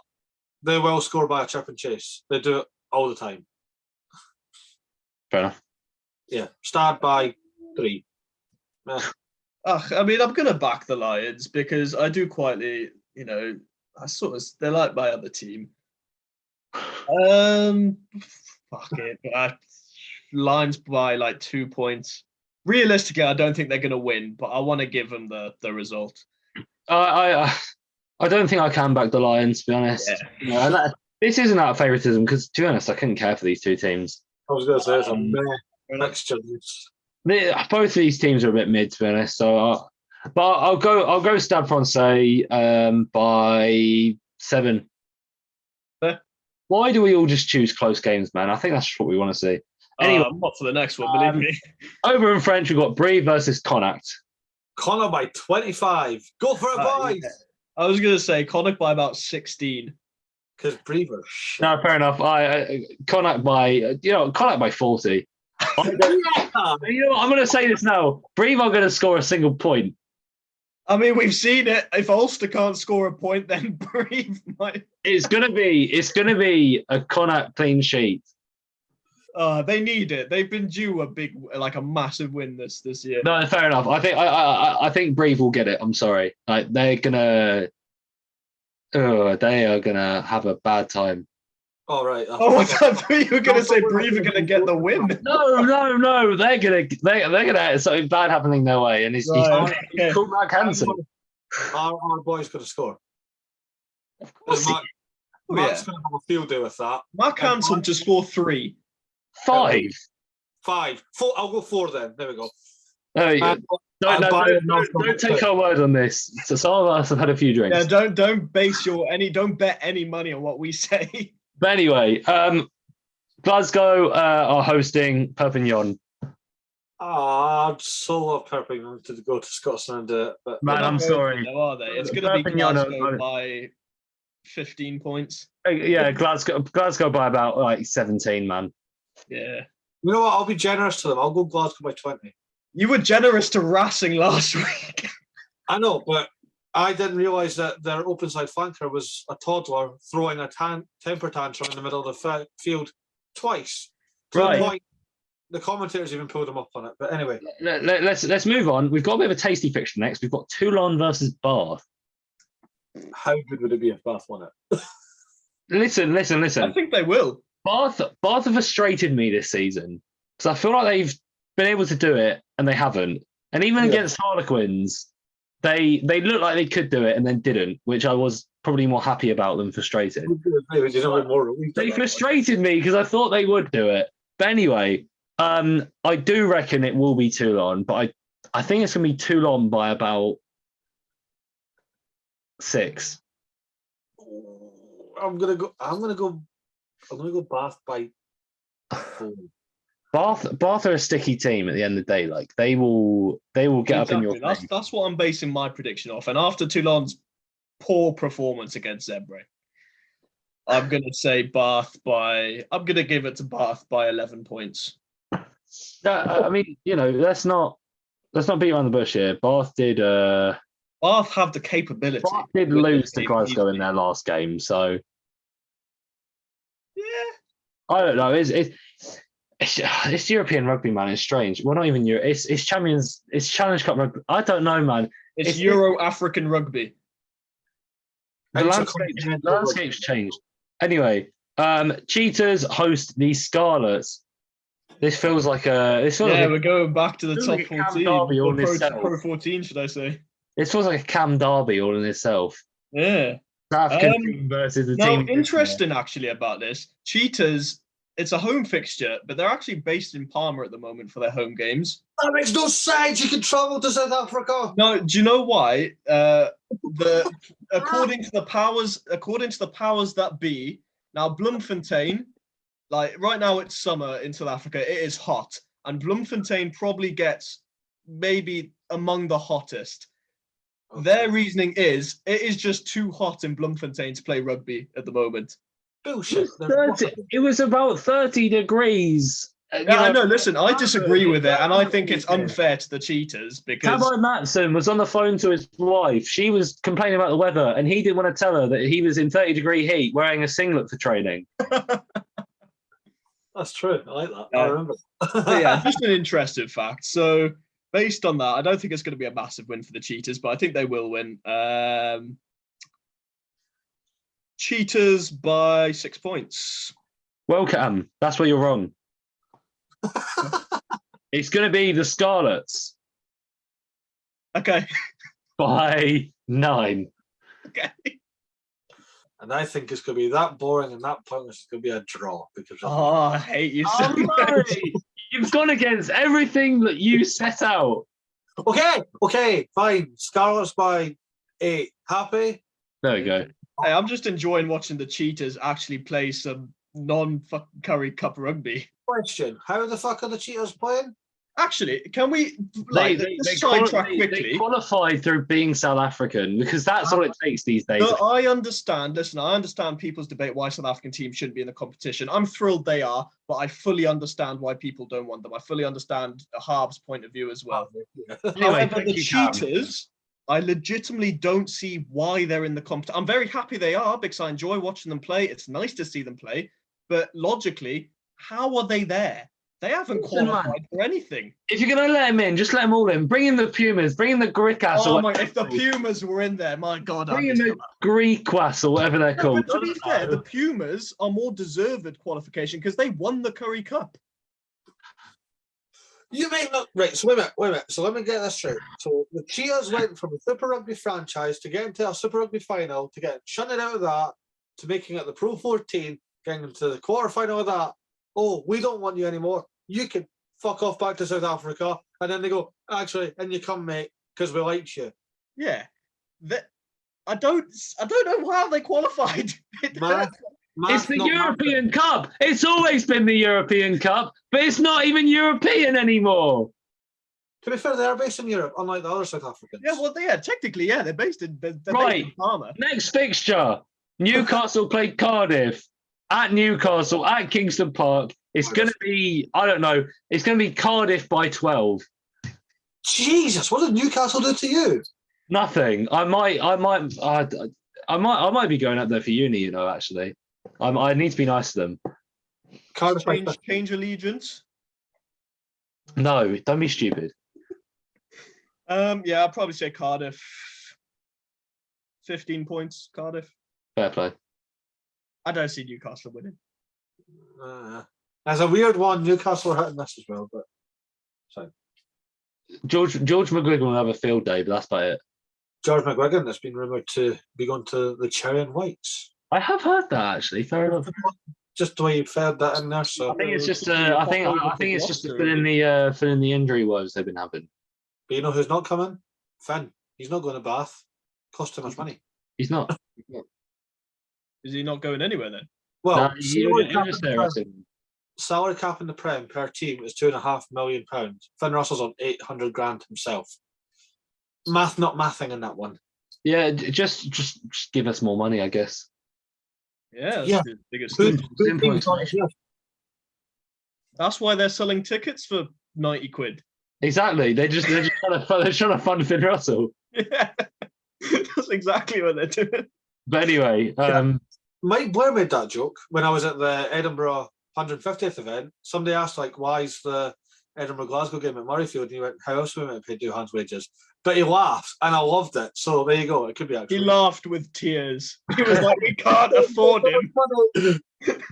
they will score by a chip and chase. They do it all the time. Fair enough. Yeah, start by 3. I mean, I'm gonna back the Lions because I do quietly, they're like my other team. Fuck it. Lions by like 2 points. Realistically, I don't think they're gonna win, but I want to give them the result. I don't think I can back the Lions, to be honest. Yeah. This isn't out of favouritism because, to be honest, I couldn't care for these two teams. I was going to say it's a mixture. Both of these teams are a bit mid, to be honest. So, but I'll go Stade Francais by 7. Fair. Why do we all just choose close games, man? I think that's what we want to see. Anyway, not for the next one, believe me. Over in French, we've got Brie versus Connacht. Connacht by 25. Go for it, boys! Yeah. I was going to say Connacht by about 16. Because Brie were shit. No, fair enough. Connacht by 40. I'm going to say this now. Brie are going to score a single point. I mean, we've seen it. If Ulster can't score a point, then Brave might. It's gonna be a Connacht clean sheet. They need it. They've been due a massive win this year. No, fair enough. I think Brave will get it. I'm sorry. Like they are gonna have a bad time. All right. I thought you were gonna say Brave are gonna get the win. No. They're gonna have something bad happening their way, and he's called Mark Hansen. Our boy's gonna score. Of course, Mark's gonna have a field day with that. Mark Hansen to score 3. 5. 5. 4. I'll go 4 then. There we go. Oh, yeah. Don't take our word on this. So some of us have had a few drinks. Yeah, don't bet any money on what we say. But anyway, Glasgow are hosting Perpignan. I'd so love Perpignan to go to Scotland and do it. But man, I'm sorry. No, are they? It's going to be Glasgow by 15 points. Yeah, Glasgow by about like 17, man. Yeah. You know what? I'll be generous to them. I'll go Glasgow by 20. You were generous to Racing last week. I know, but I didn't realise that their open side flanker was a toddler throwing a temper tantrum in the middle of the field twice. Right. The commentators even pulled him up on it. But anyway. Let's move on. We've got a bit of a tasty fixture next. We've got Toulon versus Bath. How good would it be if Bath won it? Listen. I think they will. Bath have frustrated me this season because I feel like they've been able to do it and they haven't. And even against Harlequins, they looked like they could do it and then didn't, which I was probably more happy about than frustrated. They frustrated me because I thought they would do it. But anyway, I do reckon it will be Toulon, but I think it's going to be Toulon by about 6. I'm gonna go Bath by 4. Bath are a sticky team at the end of the day. Like they will get up in your face. That's what I'm basing my prediction off. And after Toulon's poor performance against Zebre, I'm gonna say I'm gonna give it to Bath by 11 points. I mean, let's not beat around the bush here. Bath have the capability. Bath did lose to Glasgow in their last game, so yeah. I don't know. It's European rugby, man. It's strange. We're not even Euro. It's Champions. It's Challenge Cup rugby. I don't know, man. It's Euro African rugby. The landscape's changed. Anyway, Cheetahs host the Scarlets. This feels like we're going back to the top 14. Pro 14, should I say? This feels like a Cam Derby all in itself. Yeah. South African team versus the team. Interesting actually about this. Cheetahs, it's a home fixture, but they're actually based in Palma at the moment for their home games. That makes no sense. You can travel to South Africa. No, do you know why? According to the powers that be, now Bloemfontein, like right now it's summer in South Africa, it is hot, and Bloemfontein probably gets maybe among the hottest. Okay. Their reasoning is it is just too hot in Bloemfontein to play rugby at the moment. Bullshit. It was about 30 degrees Yeah, no, listen, I disagree with it, and I think it's unfair to the cheaters because Tabo Matson was on the phone to his wife. She was complaining about the weather, and he didn't want to tell her that he was in 30-degree heat wearing a singlet for training. That's true. I like that. Yeah. I remember. yeah, just an interesting fact. So based on that, I don't think it's going to be a massive win for the cheaters, but I think they will win. Cheaters by 6 points. Welcome. That's where you're wrong. It's going to be the Scarlets Okay. by 9. Okay. And I think it's going to be that boring and that pointless. It's going to be a draw because. Oh, I hate you so Oh, much. you've gone against everything that you set out. Okay, fine. Scarlets by 8. Happy? There we go. Hey, I'm just enjoying watching the cheaters actually play some non-fucking Curry Cup rugby. Question: how the fuck are the cheaters playing? Actually, can we They sidetrack quickly? qualified through being South African because that's all it takes these days. No, I understand. Listen, I understand people's debate why South African teams shouldn't be in the competition. I'm thrilled they are, but I fully understand why people don't want them. I fully understand Harv's point of view as well. However, the cheaters, I legitimately don't see why they're in the competition. I'm very happy they are because I enjoy watching them play. It's nice to see them play, but logically, how are they there? They haven't qualified for anything. If you're going to let them in, just let them all in. Bring in the Pumas. Bring in the Griquas. Oh my! If the Pumas were in there, my God, bring in the Griquas or whatever they're called. But to be fair, the Pumas are more deserved qualification because they won the Curry Cup. You may not right. So wait a minute. So let me get this straight. So the Cheetahs went from a Super Rugby franchise to getting to a Super Rugby final, to get shunted out of that, to making it the Pro 14, getting into the quarterfinal of that. Oh, we don't want you anymore. You can fuck off back to South Africa. And then they go, actually, and you come, mate, because we liked you. Yeah. I don't know how they qualified. It's the European Cup. It's always been the European Cup, but it's not even European anymore. To be fair, they are based in Europe, unlike the other South Africans. Yeah, well, technically, yeah, they're based in Right. Based in Parma. Next fixture, Newcastle played Cardiff at Newcastle at Kingston Park. It's going to be, I don't know, it's going to be Cardiff by 12. Jesus, what did Newcastle do to you? Nothing. I might be going up there for uni, you know, actually. I need to be nice to them. Cardiff Change allegiance. No, don't be stupid. Yeah, I'll probably say Cardiff. 15 points, Cardiff. Fair play. I don't see Newcastle winning. As a weird one, Newcastle are hitting this as well, but so George McGuigan will have a field day, but that's about it. George McGuigan has been rumoured to be going to the Cherry and Whites. I have heard that actually. Fair enough. Just the way you fed that in there. So I think it's just I think it's just to fill in the injury woes they've been having. But you know who's not coming? Finn. He's not going to Bath. Cost too much money. He's not. Is he not going anywhere then? Well, no, salary cap in the Prem per team is £2.5 million. Finn Russell's on 800 grand himself. Math not mathing in that one. Yeah, just give us more money, I guess. Yeah, that's the biggest thing. That's why they're selling tickets for 90 quid. Exactly. They're just trying to fund Finn Russell. Yeah, that's exactly what they're doing. But anyway, Mike Blair made that joke when I was at the Edinburgh 150th event. Somebody asked, like, why is the Edinburgh-Glasgow game at Murrayfield? And he went, how else are we meant to pay Duhan's wages? But he laughed, and I loved it. So there you go. It could be actually. He laughed with tears. He was like, we can't afford him.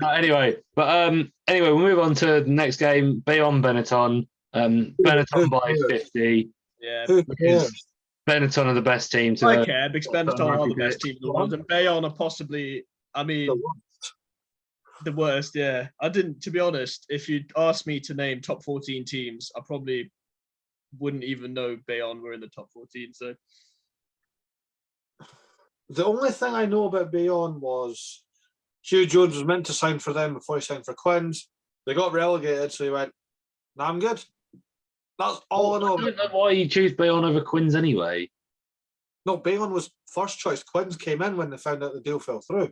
Anyway, we move on to the next game. Bayonne Benetton. Benetton by 50. Yeah. Because Benetton are the best team. I care because Benetton are the best team in the world, and Bayonne are possibly, the worst. Yeah, I didn't. To be honest, if you'd asked me to name top 14 teams, I probably wouldn't even know Bayonne were in the top 14. So the only thing I know about Bayonne was Hugh Jones was meant to sign for them before he signed for Quins. They got relegated, so he went, "Nah, I'm good." That's all I know. I don't know why you choose Bayonne over Quins anyway. No, Bayonne was first choice. Quins came in when they found out the deal fell through.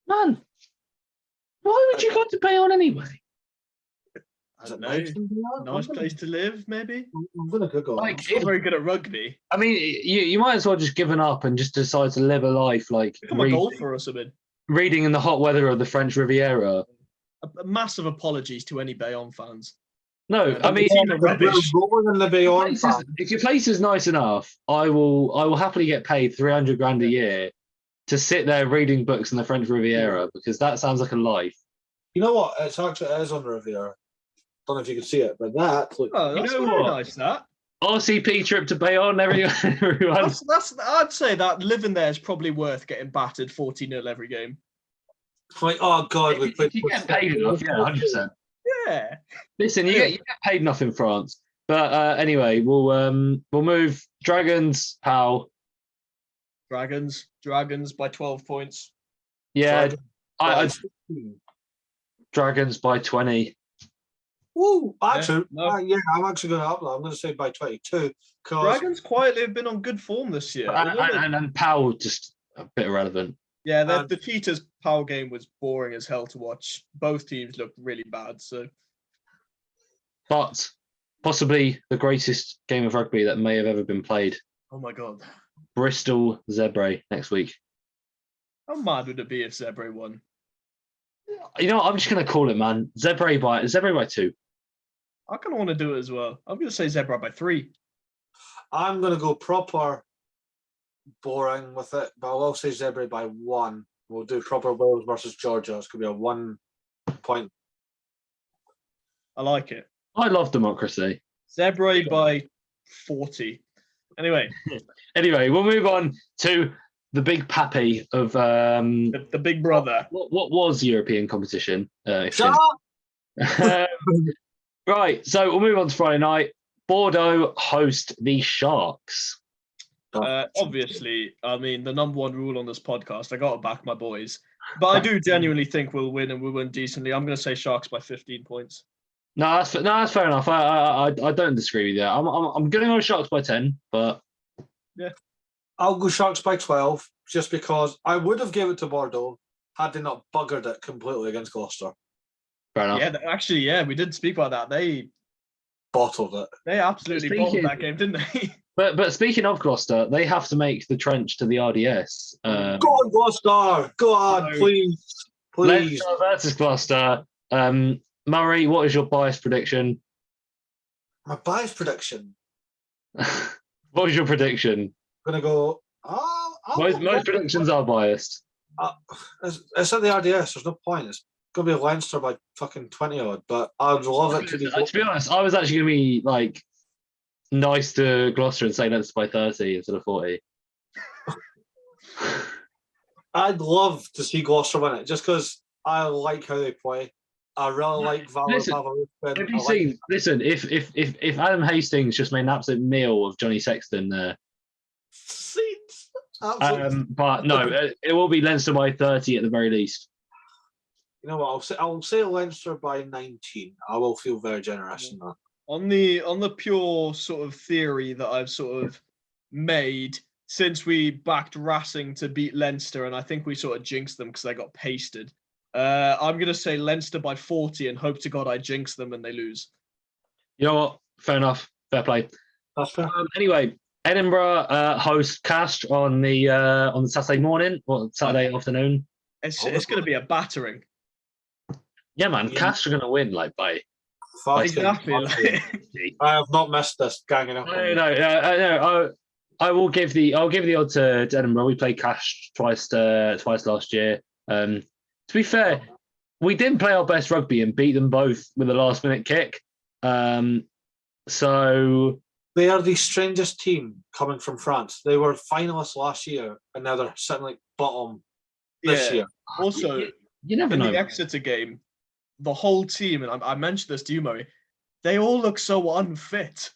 Man, why would you go to Bayonne anyway? Is it No. nice? Nice place to live, maybe. I'm gonna Google it. Like, I'm not very good at rugby. I mean, you might as well just given up and just decide to live a life like Become a golfer or something. reading in the hot weather of the French Riviera. A massive apologies to any Bayonne fans. No, I mean, team are rubbish. if your place is nice enough, I will happily get paid 300 grand a year to sit there reading books in the French Riviera because that sounds like a life. You know what? It is on the Riviera. Don't know if you can see it, but that. Look, Oh, that's You know very what? nice. That. RCP trip to Bayonne, everyone. That's. I'd say that living there is probably worth getting battered 40-0 every game. like, oh god, we played. If you get paid enough, yeah, 100%. Yeah. Listen, you get paid enough in France. But anyway, we'll move Dragons, pal. Dragons by 12 points. Yeah, Dragons. Dragons by 20. Woo! Actually, no. I'm actually going to up that. I'm going to say by 22. Dragons quietly have been on good form this year. And Powell just a bit irrelevant. Yeah, the Cheetahs Powell game was boring as hell to watch. Both teams looked really bad. So, but possibly the greatest game of rugby that may have ever been played. oh my god, Bristol Zebre next week. how mad would it be if Zebre won? You know what? I'm just going to call it, man. Zebre by 2. I kind of want to do it as well. I'm going to say Zebra by 3. I'm going to go proper boring with it, but I will say Zebra by 1. We'll do proper Wales versus Georgia. It's going to be a 1 point. I like it. I love democracy. Zebra by 40. Anyway, we'll move on to the big pappy of the big brother. What was European competition? Shut up! Right, so we'll move on to Friday night. Bordeaux host the Sharks. Obviously, I mean, the number one rule on this podcast, I got to back my boys. But I do genuinely think we'll win and we'll win decently. I'm going to say Sharks by 15 points. No, that's fair enough. I don't disagree with you. I'm going to go Sharks by 10, but yeah, I'll go Sharks by 12 just because I would have given it to Bordeaux had they not buggered it completely against Gloucester. Fair enough. Yeah, we did speak about that. They bottled it. They absolutely bottled that game, didn't they? But speaking of Gloucester, they have to make the trench to the RDS. Go on, Gloucester! Go on, please. Leinster versus Gloucester. Murray, what is your bias prediction? My bias prediction? What was your prediction? I'm going to go... most predictions are biased. It's at the RDS. There's no point. It's going to be Leinster by fucking 20 odd, but I'd love it to be... To be honest, I was actually going to be like nice to Gloucester and say Leinster by 30 instead of 40. I'd love to see Gloucester win it just because I like how they play. I really like Valor. Have you seen? Listen, if Adam Hastings just made an absolute meal of Johnny Sexton there. But no, it will be Leinster by 30 at the very least. You know what? I'll say Leinster by 19. I will feel very generous in that. On the pure sort of theory that I've sort of made since we backed Racing to beat Leinster, and I think we sort of jinxed them because they got pasted. I'm going to say Leinster by 40 and hope to God I jinx them and they lose. You know what? Fair enough. Fair play. That's fair. Anyway, Edinburgh hosts Castres on the Saturday morning or Saturday afternoon. It's going to be a battering. Yeah, man. Castres are going to win by exactly. I have not missed this ganging up. No. I'll give the odd to Edinburgh. We played Castres twice last year. To be fair, we didn't play our best rugby and beat them both with a last-minute kick. So they are the strangest team coming from France. They were finalists last year, and now they're sitting like bottom this year. Also, you never know. In the Exeter game, the whole team, and I mentioned this to you, Murray, they all look so unfit.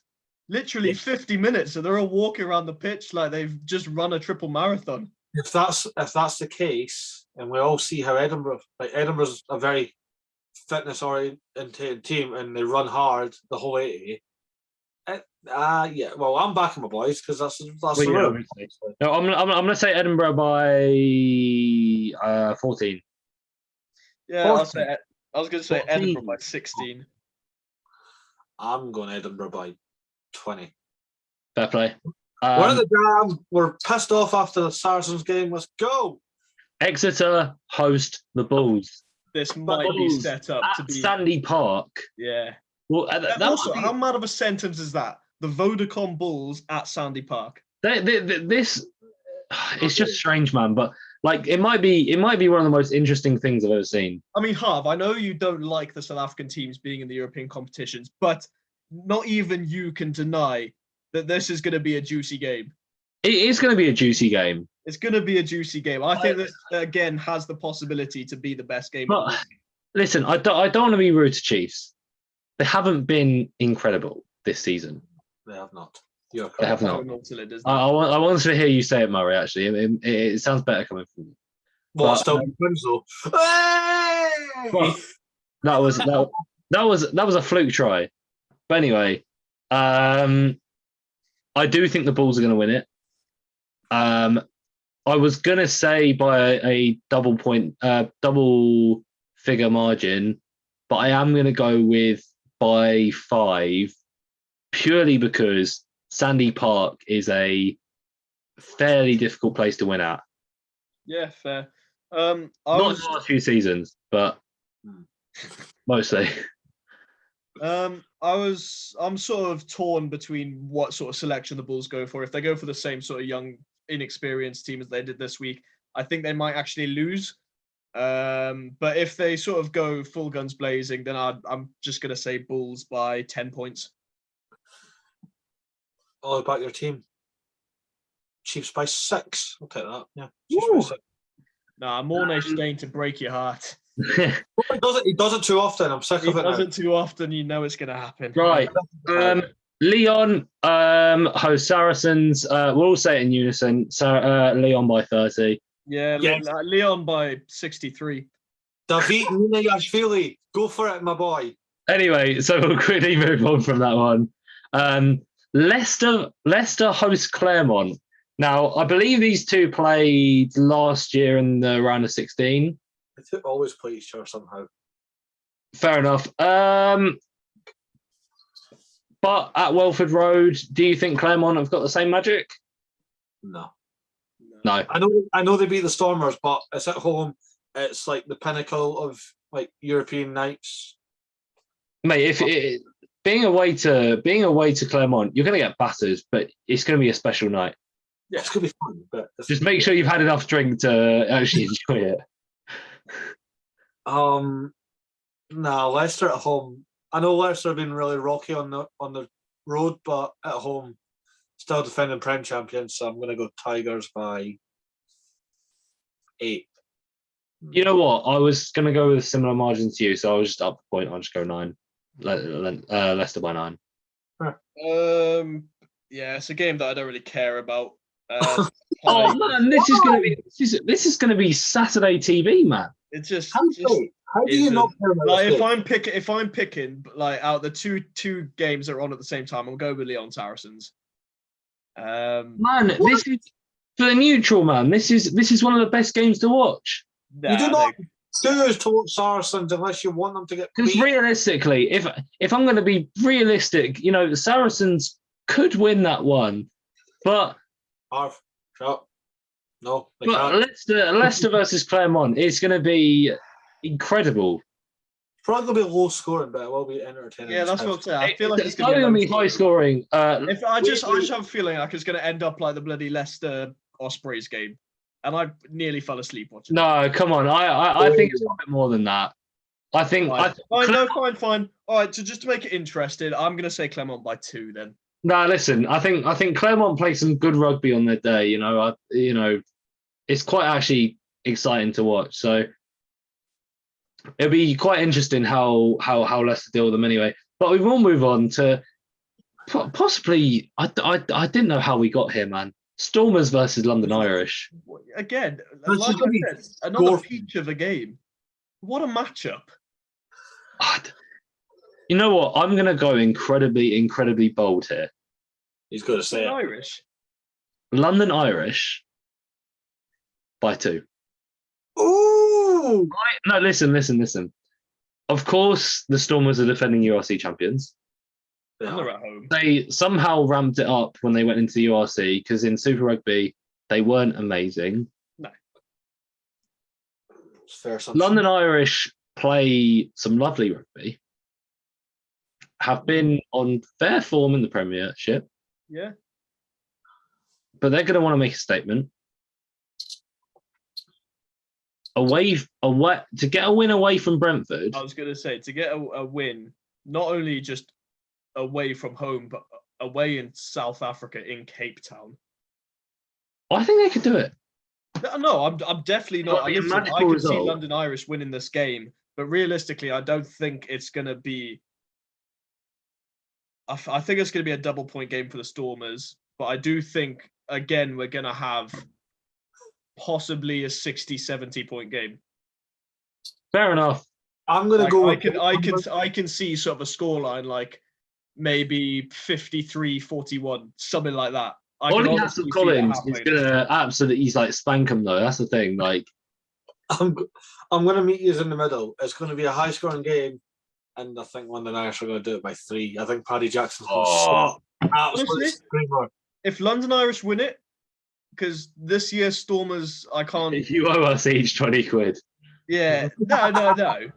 Literally 50 minutes, and they're all walking around the pitch like they've just run a triple marathon. If that's the case, and we all see how Edinburgh's a very fitness-oriented team, and they run hard the whole 80. Yeah. Well, I'm backing my boys because that's the rule. No, I'm gonna say Edinburgh by 14. Yeah, 14. I was gonna say 14. Edinburgh by 16. I'm going Edinburgh by 20. Fair play. We're at the Jam. We're pissed off after the Saracens game. Let's go. Exeter host the Bulls. This might be Bulls set up at to be. Sandy Park. Yeah. Well, Also, how mad of a sentence is that? The Vodacom Bulls at Sandy Park. This it's just strange, man. But like, it might be one of the most interesting things I've ever seen. I mean, Harv, I know you don't like the South African teams being in the European competitions, but not even you can deny that this is going to be a juicy game. It is going to be a juicy game. It's going to be a juicy game. I think this, again, has the possibility to be the best game. But listen, I don't want to be rude to Chiefs. They haven't been incredible this season. They have not. They have not. I wanted to hear you say it, Murray. Actually, it sounds better coming from you. Well, still though. That was a fluke try. But anyway, I do think the Bulls are going to win it. I was going to say by a double figure margin, but I am going to go with by 5, purely because Sandy Park is a fairly difficult place to win at. Yeah, fair. Not in the last few seasons, but mostly. I'm sort of torn between what sort of selection the Bulls go for. If they go for the same sort of young, inexperienced team as they did this week, I think they might actually lose. But if they sort of go full guns blazing, then I'm just going to say Bulls by 10 points. All about your team. Chiefs by 6. I'll take that. Yeah. Chiefs by 6. Nah, Mornay Stain to break your heart. He does it too often. I'm sick of it. He does it too often. You know it's going to happen. Right. Leon hosts Saracens. We'll all say it in unison. Leon by 30. Yeah, yes. Leon by 63. David Nunayashvili, go for it, my boy. Anyway, so we'll quickly move on from that one. Leicester hosts Claremont. Now, I believe these two played last year in the round of 16. They always play each other somehow. Fair enough. But at Welford Road, do you think Claremont have got the same magic? No. No. I know they beat the Stormers, but it's at home. It's like the pinnacle of like European nights. Mate, being away to Claremont, you're going to get battered, but it's going to be a special night. Yeah, it's going to be fun. But just make sure you've had enough drink to actually enjoy it. No, Leicester at home. I know Leicester have been really rocky on the road, but at home, still defending Prem champions. So I'm going to go Tigers by 8. You know what? I was going to go with a similar margin to you, so I was just up the point. I'll just go 9. Leicester by 9. Yeah, it's a game that I don't really care about. Oh man, this is going to be Saturday TV, man. It's just how do you not care about like if I'm picking like out the two games that are on at the same time, I'll go with Leon Saracens. Man, this is for the neutral man. This is one of the best games to watch. You do not choose to watch Saracens unless you want them to get beat. Because realistically, if I'm going to be realistic, you know, the Saracens could win that one, but Harv, shut. No, they but can't. Leicester versus Claremont is going to be incredible. Probably going to be low scoring, but it will be entertaining. Yeah, that's what I'm saying. I feel like it's going to be high scoring. If I just have a feeling like it's going to end up like the bloody Leicester Ospreys game, and I nearly fell asleep watching. No, come on. I think it's a bit more than that. I think. Fine. All right, so just to make it interesting, I'm going to say Claremont by 2 then. No, listen. I think Claremont play some good rugby on their day. You know, it's quite actually exciting to watch. So it'll be quite interesting how Leicester deal with them anyway. But we will move on to possibly. I didn't know how we got here, man. Stormers versus London Irish. Again, like I said, another peach of a game. What a matchup. You know what? I'm going to go incredibly bold here. He's going to say Irish. London Irish by 2. Ooh! No, listen. Of course, the Stormers are defending URC champions. And they're at home. They somehow ramped it up when they went into the URC because in Super Rugby they weren't amazing. No. It's fair assumption. London Irish play some lovely rugby. Have been on fair form in the Premiership. Yeah. But they're going to want to make a statement. To get a win away from Brentford. I was going to say, to get a win, not only just away from home, but away in South Africa in Cape Town. I think they could do it. No, I'm definitely not. It'll be a I magical can see result. London Irish winning this game, but realistically, I don't think it's going to be. I think it's going to be a double point game for the Stormers, but I do think, again, we're going to have possibly a 60, 70 point game. Fair enough. I'm going to go. I can see sort of a scoreline like maybe 53-41, something like that. Ollie Hassel Collins is going to absolutely spank them though. That's the thing. Like, I'm going to meet you in the middle. It's going to be a high scoring game, and I think London Irish are going to do it by 3. I think Paddy Jackson's going to absolutely screamer. If London Irish win it, because this year's Stormers, I can't. If you owe us each 20 quid. Yeah, no.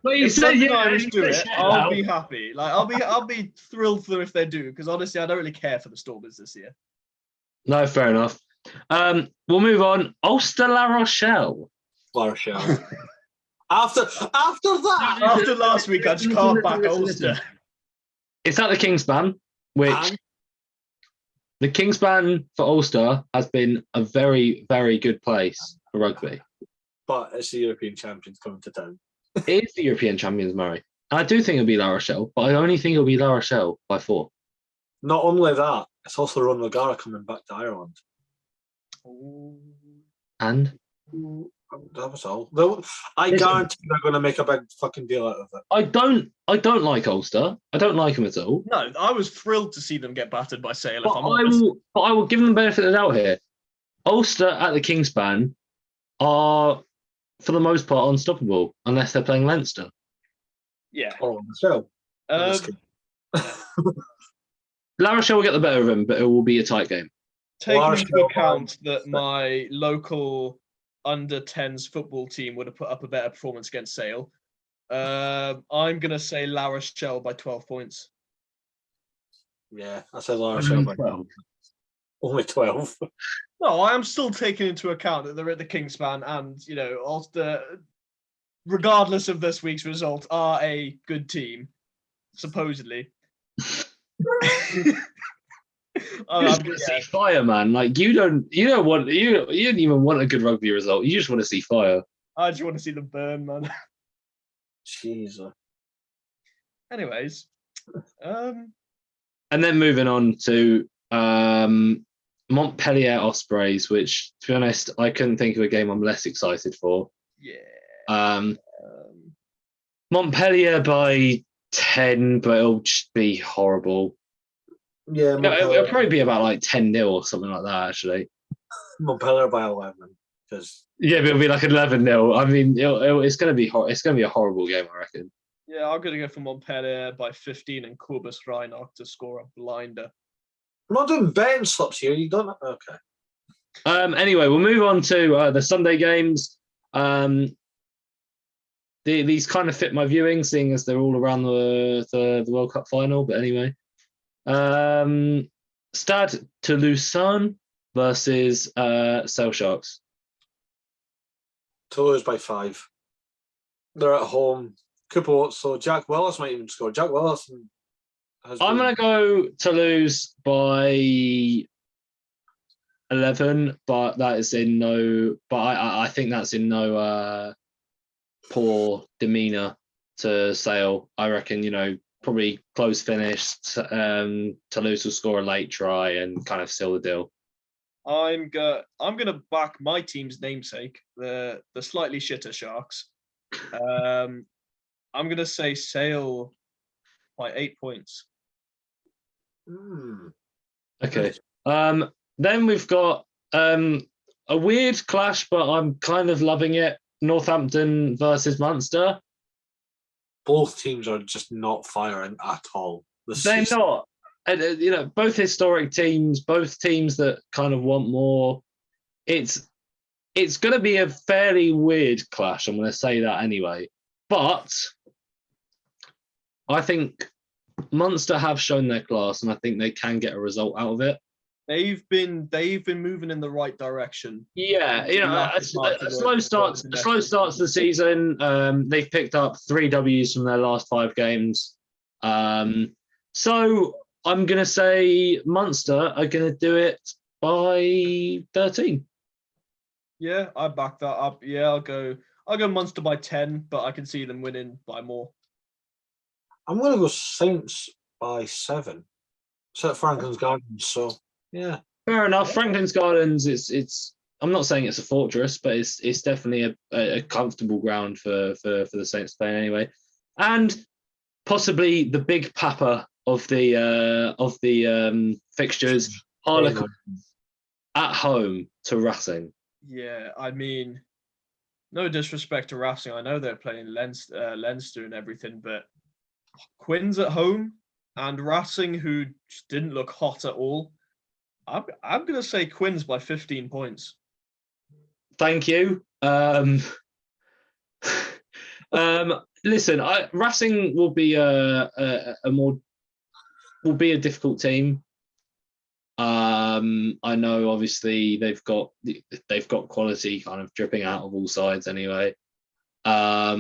Well, you if said London yeah, Irish do it, I'll out. be happy. Like I'll be thrilled for them if they do, because honestly, I don't really care for the Stormers this year. No, fair enough. We'll move on. Ulster La Rochelle. La Rochelle. After that, After last week, I just can't back Ulster. It's at the Kingspan, which the Kingspan for Ulster has been a very, very good place for rugby. But it's the European champions coming to town. It is the European champions, Murray. And I do think it'll be La Rochelle, but I only think it'll be La Rochelle by 4. Not only that, it's also Ron O'Gara coming back to Ireland. And? That was all. I guarantee they're going to make a big fucking deal out of it. I don't like Ulster. I don't like them at all. No, I was thrilled to see them get battered by Sale. But I will give them the benefit of the doubt here. Ulster at the Kingspan are, for the most part, unstoppable unless they're playing Leinster. Yeah. Or on the show. La Rochelle will get the better of them, but it will be a tight game. Taking into account that my local under-10s football team would have put up a better performance against Sale, I'm going to say La Rochelle by 12 points. Yeah, I said La Rochelle by 12. Only 12. No, I am still taking into account that they're at the Kingspan and, Ulster, regardless of this week's result, are a good team, supposedly. You just want to see fire, man. Like you don't even want a good rugby result. You just want to see fire. I just want to see them burn, man. Jesus. Anyways, and then moving on to Montpellier Ospreys, which, to be honest, I couldn't think of a game I'm less excited for. Yeah. Montpellier by 10, but it'll just be horrible. Yeah, it'll probably be about 10-0 or something like that, actually. Montpellier by 11. Yeah, but it'll be 11-0. I mean, it's going to be a horrible game, I reckon. Yeah, I'm going to go for Montpellier by 15 and Corbus Reinach to score a blinder. I'm not doing betting slips here. You don't. Okay. Anyway, we'll move on to the Sunday games. These kind of fit my viewing, seeing as they're all around the World Cup final. But anyway, Stade Toulousain versus Sale Sharks. Toulouse by 5. They're at home. Cooper, so Jack Willis might even score. Jack Willis I'm going to go Toulouse by 11, but that is in no. But I think that's in no poor demeanour to Sale. I reckon probably close finish. Toulouse will score a late try and kind of seal the deal. I'm gonna back my team's namesake, the slightly shitter Sharks. I'm gonna say Sale by 8 points. Okay. Then we've got a weird clash, but I'm kind of loving it. Northampton versus Munster. Both teams are just not firing at all. They're not. and both historic teams, both teams that kind of want more. It's going to be a fairly weird clash. I'm going to say that anyway. But I think Munster have shown their class, and I think they can get a result out of it. They've been moving in the right direction. Yeah, a slow start to the season. They've picked up 3 W's from their last 5 games. So I'm going to say Munster are going to do it by 13. Yeah, I back that up. Yeah, I'll go Munster by 10, but I can see them winning by more. I'm going to go Saints by 7. It's at Franklin's Gardens, so yeah. Fair enough. Franklin's Gardens, it's. I'm not saying it's a fortress, but it's definitely a comfortable ground for the Saints to play anyway, and possibly the big papa of the fixtures, Harlequins at home to Racing. Yeah, I mean, no disrespect to Racing. I know they're playing Leinster and everything, but Quins at home and Racing, who just didn't look hot at all. I'm going to say Quins by 15 points. Thank you. Listen, Racing will be a difficult team. I know, obviously, they've got quality kind of dripping out of all sides anyway. At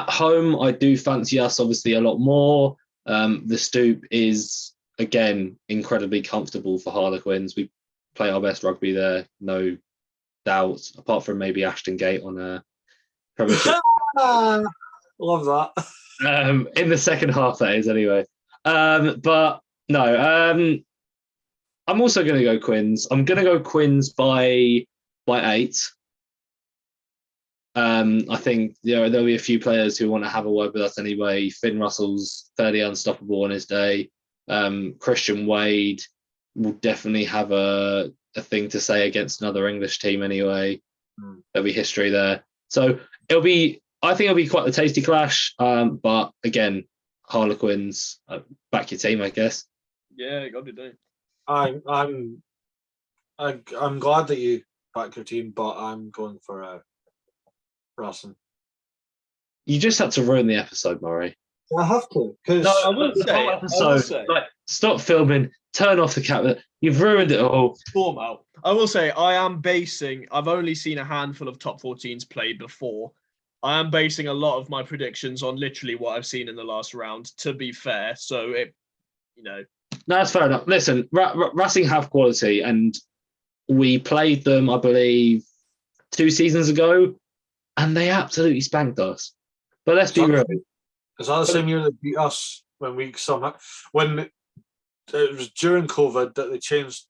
home, I do fancy us obviously a lot more. The Stoop is, again, incredibly comfortable for Harlequins. We play our best rugby there, no doubt, apart from maybe Ashton Gate on a Premiership. Love that. In the second half, that is, anyway. But no, I'm also going to go Quins. I'm going to go Quins by 8. I think there'll be a few players who want to have a word with us anyway. Finn Russell's fairly unstoppable on his day. Christian Wade will definitely have a thing to say against another English team anyway. There'll be history there. So I think it'll be quite a tasty clash. But again, Harlequins, back your team, I guess. Yeah, you got to do. I'm glad that you back your team, but I'm going for Racing. You just had to ruin the episode, Murray. I have to, because I will say, stop filming, turn off the camera. You've ruined it all. Form out. I will say, I've only seen a handful of top 14s play before. I am basing a lot of my predictions on literally what I've seen in the last round, to be fair. So, That's fair enough. Listen, Racing have quality, and we played them, I believe, 2 seasons ago, and they absolutely spanked us. But let's be real. Is that the same year they beat us when it was during COVID that they changed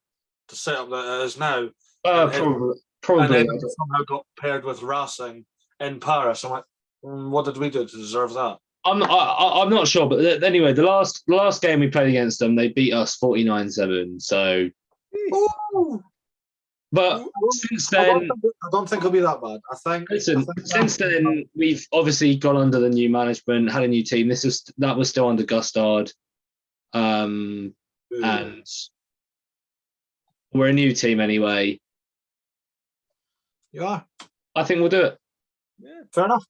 the setup that it is now? Probably. And then somehow got paired with Racing in Paris. I'm like, what did we do to deserve that? I'm not sure, but anyway, the last game we played against them, they beat us 49-7. So, but since then, I don't think it'll be that bad. Since then, we've obviously gone under the new management, had a new team. That was still under Gustard, and we're a new team anyway. You are. I think we'll do it. Yeah, fair enough.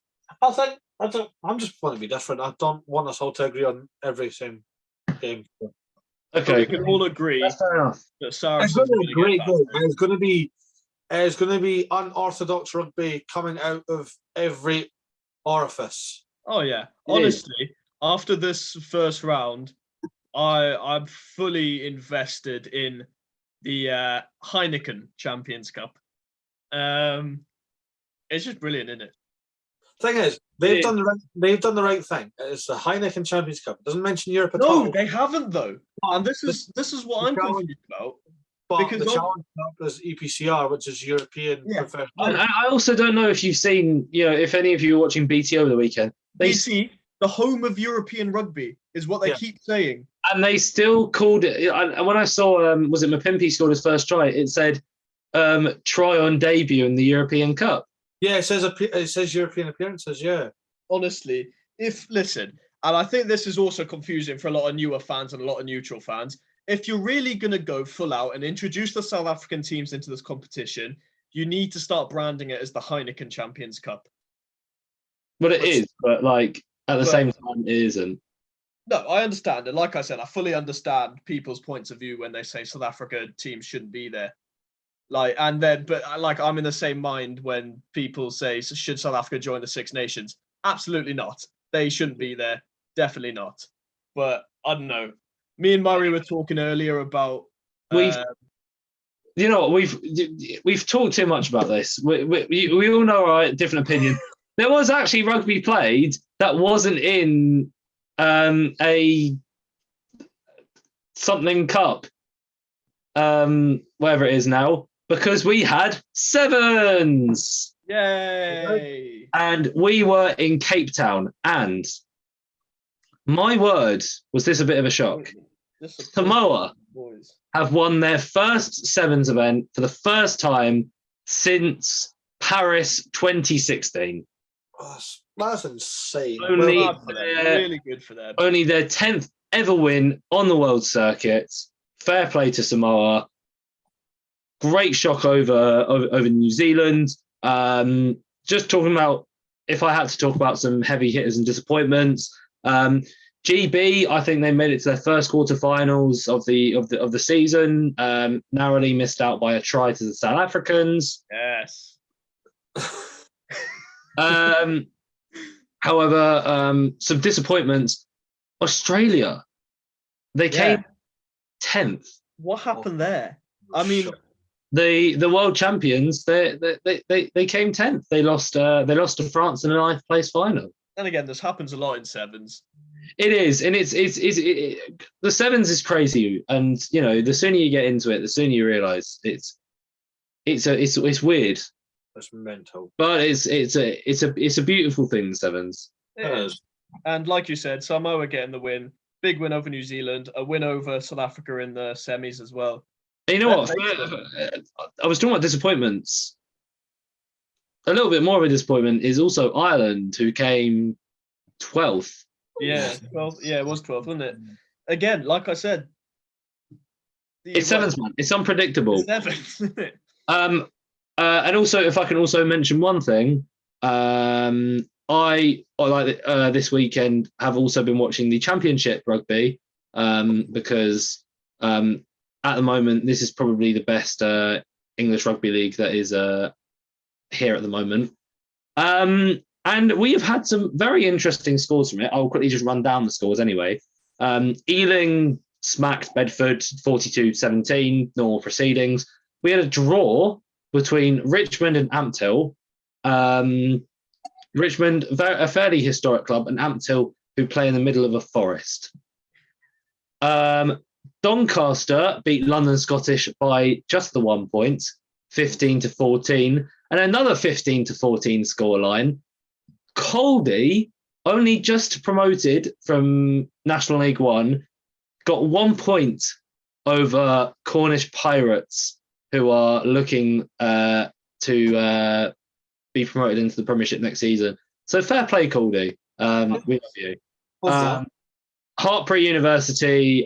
I'm just want to be different. I don't want us all to agree on every same game. Okay, we can all agree. That's fair enough. That Saracens it's going to be a great game. It's going to be unorthodox rugby coming out of every orifice. Oh yeah, honestly, after this first round, I'm fully invested in the Heineken Champions Cup. It's just brilliant, isn't it? Thing is, they've done the right thing. It's the Heineken Champions Cup. It doesn't mention Europe at all. No, they haven't though. And this is what I'm confused about. But Because the Challenge Cup is EPCR, which is European Professional. I also don't know if you've seen, if any of you are watching BT over the weekend. BT, the home of European rugby, is what they keep saying. And they still called it. And when I saw, was it Mapimpi scored his first try? It said try on debut in the European Cup. Yeah, it says European appearances. Yeah. Honestly, if And I think this is also confusing for a lot of newer fans and a lot of neutral fans. If you're really going to go full out and introduce the South African teams into this competition, you need to start branding it as the Heineken Champions Cup. But it is, but like at the same time, it isn't. No, I understand. And like I said, I fully understand people's points of view when they say South Africa teams shouldn't be there. But I'm in the same mind when people say, should South Africa join the Six Nations? Absolutely not. They shouldn't be there. Definitely not. But I don't know. Me and Murray were talking earlier about we've talked too much about this. We all know our different opinions. There was actually rugby played that wasn't in a something cup, wherever it is now, because we had sevens. Yay! And we were in Cape Town, and my word, was this a bit of a shock? Samoa have won their first sevens event for the first time since Paris 2016. That's insane. Really good for them. Only their 10th ever win on the world circuit. Fair play to Samoa. Great shock over New Zealand. Just talking about, if I had to talk about some heavy hitters and disappointments, GB, I think they made it to their first quarterfinals of the season. Narrowly missed out by a try to the South Africans. Yes. However, some disappointments. Australia, they came 10th. What happened there? I mean, the world champions, they came 10th. They lost to France in the 9th place final. And again, this happens a lot in sevens. It is, and it's the sevens is crazy, and you know, the sooner you get into it, the sooner you realise it's weird. It's mental, but it's a beautiful thing. Sevens. It is. And like you said, Samoa getting the win, big win over New Zealand, a win over South Africa in the semis as well. And you know what? I was talking about disappointments. A little bit more of a disappointment is also Ireland, who came 12th. Yeah, 12th. Yeah, it was 12th, wasn't it? Again, like I said, it's sevens, man. It's unpredictable. Sevens. And also, if I can also mention one thing, I like this weekend have also been watching the Championship rugby because at the moment this is probably the best English rugby league that is here at the moment. And we have had some very interesting scores from it. I'll quickly just run down the scores anyway. Ealing smacked Bedford 42-17, normal proceedings. We had a draw between Richmond and Ampthill. Richmond, a fairly historic club, and Ampthill, who play in the middle of a forest. Doncaster beat London Scottish by just the 1 point, 15-14, and another 15-14 scoreline. Caldy, only just promoted from National League One, got 1 point over Cornish Pirates, who are looking to be promoted into the Premiership next season. So fair play, Caldy. We love you. Hartpury University,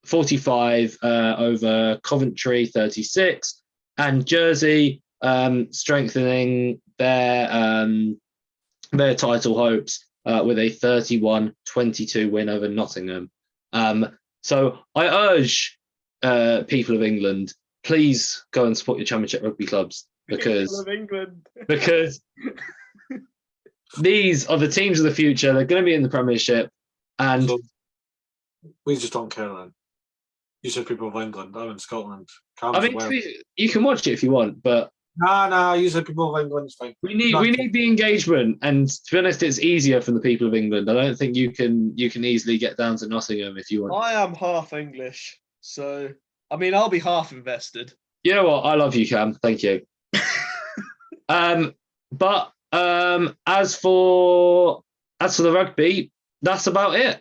45 over Coventry, 36, and Jersey strengthening their title hopes with a 31-22 win over Nottingham. So I urge people of England, please go and support your Championship rugby clubs because these are the teams of the future. They're going to be in the Premiership, and so we just don't care then. You said people of England. I'm in Scotland. I mean, you can watch it if you want, but no. You said people of England. It's fine. We need the engagement, and to be honest, it's easier for the people of England. I don't think you can easily get down to Nottingham if you want. I am half English, so I mean, I'll be half invested. You know what? I love you, Cam. Thank you. But as for the rugby, that's about it.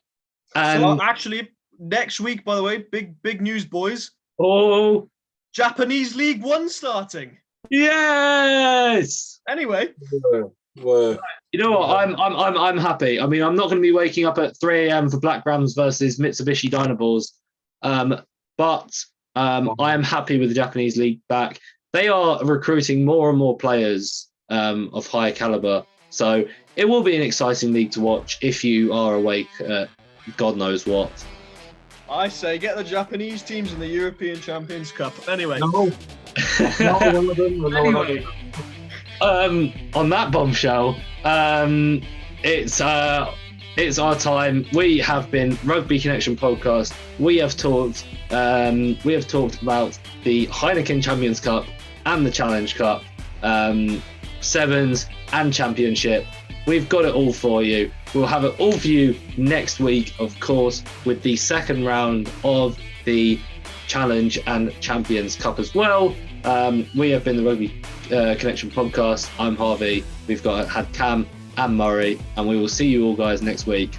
And so actually, next week, by the way, big news, boys. Oh, Japanese League One starting. Yes. Anyway, Well, You know what? I'm happy. I mean, I'm not going to be waking up at 3 a.m. for Black Rams versus Mitsubishi Dynaballs, but I am happy with the Japanese league back. They are recruiting more and more players of higher caliber, so it will be an exciting league to watch if you are awake. God knows what. I say get the Japanese teams in the European Champions Cup. Anyway. no. Anyway, on that bombshell, it's our time. We have been Rugby Connection podcast. We have talked about the Heineken Champions Cup and the Challenge Cup, sevens and championship. We've got it all for you. We'll have it all for you next week, of course, with the second round of the Challenge and Champions Cup as well. We have been the Rugby Connection podcast. I'm Harvey. We've had Cam and Murray, and we will see you all guys next week.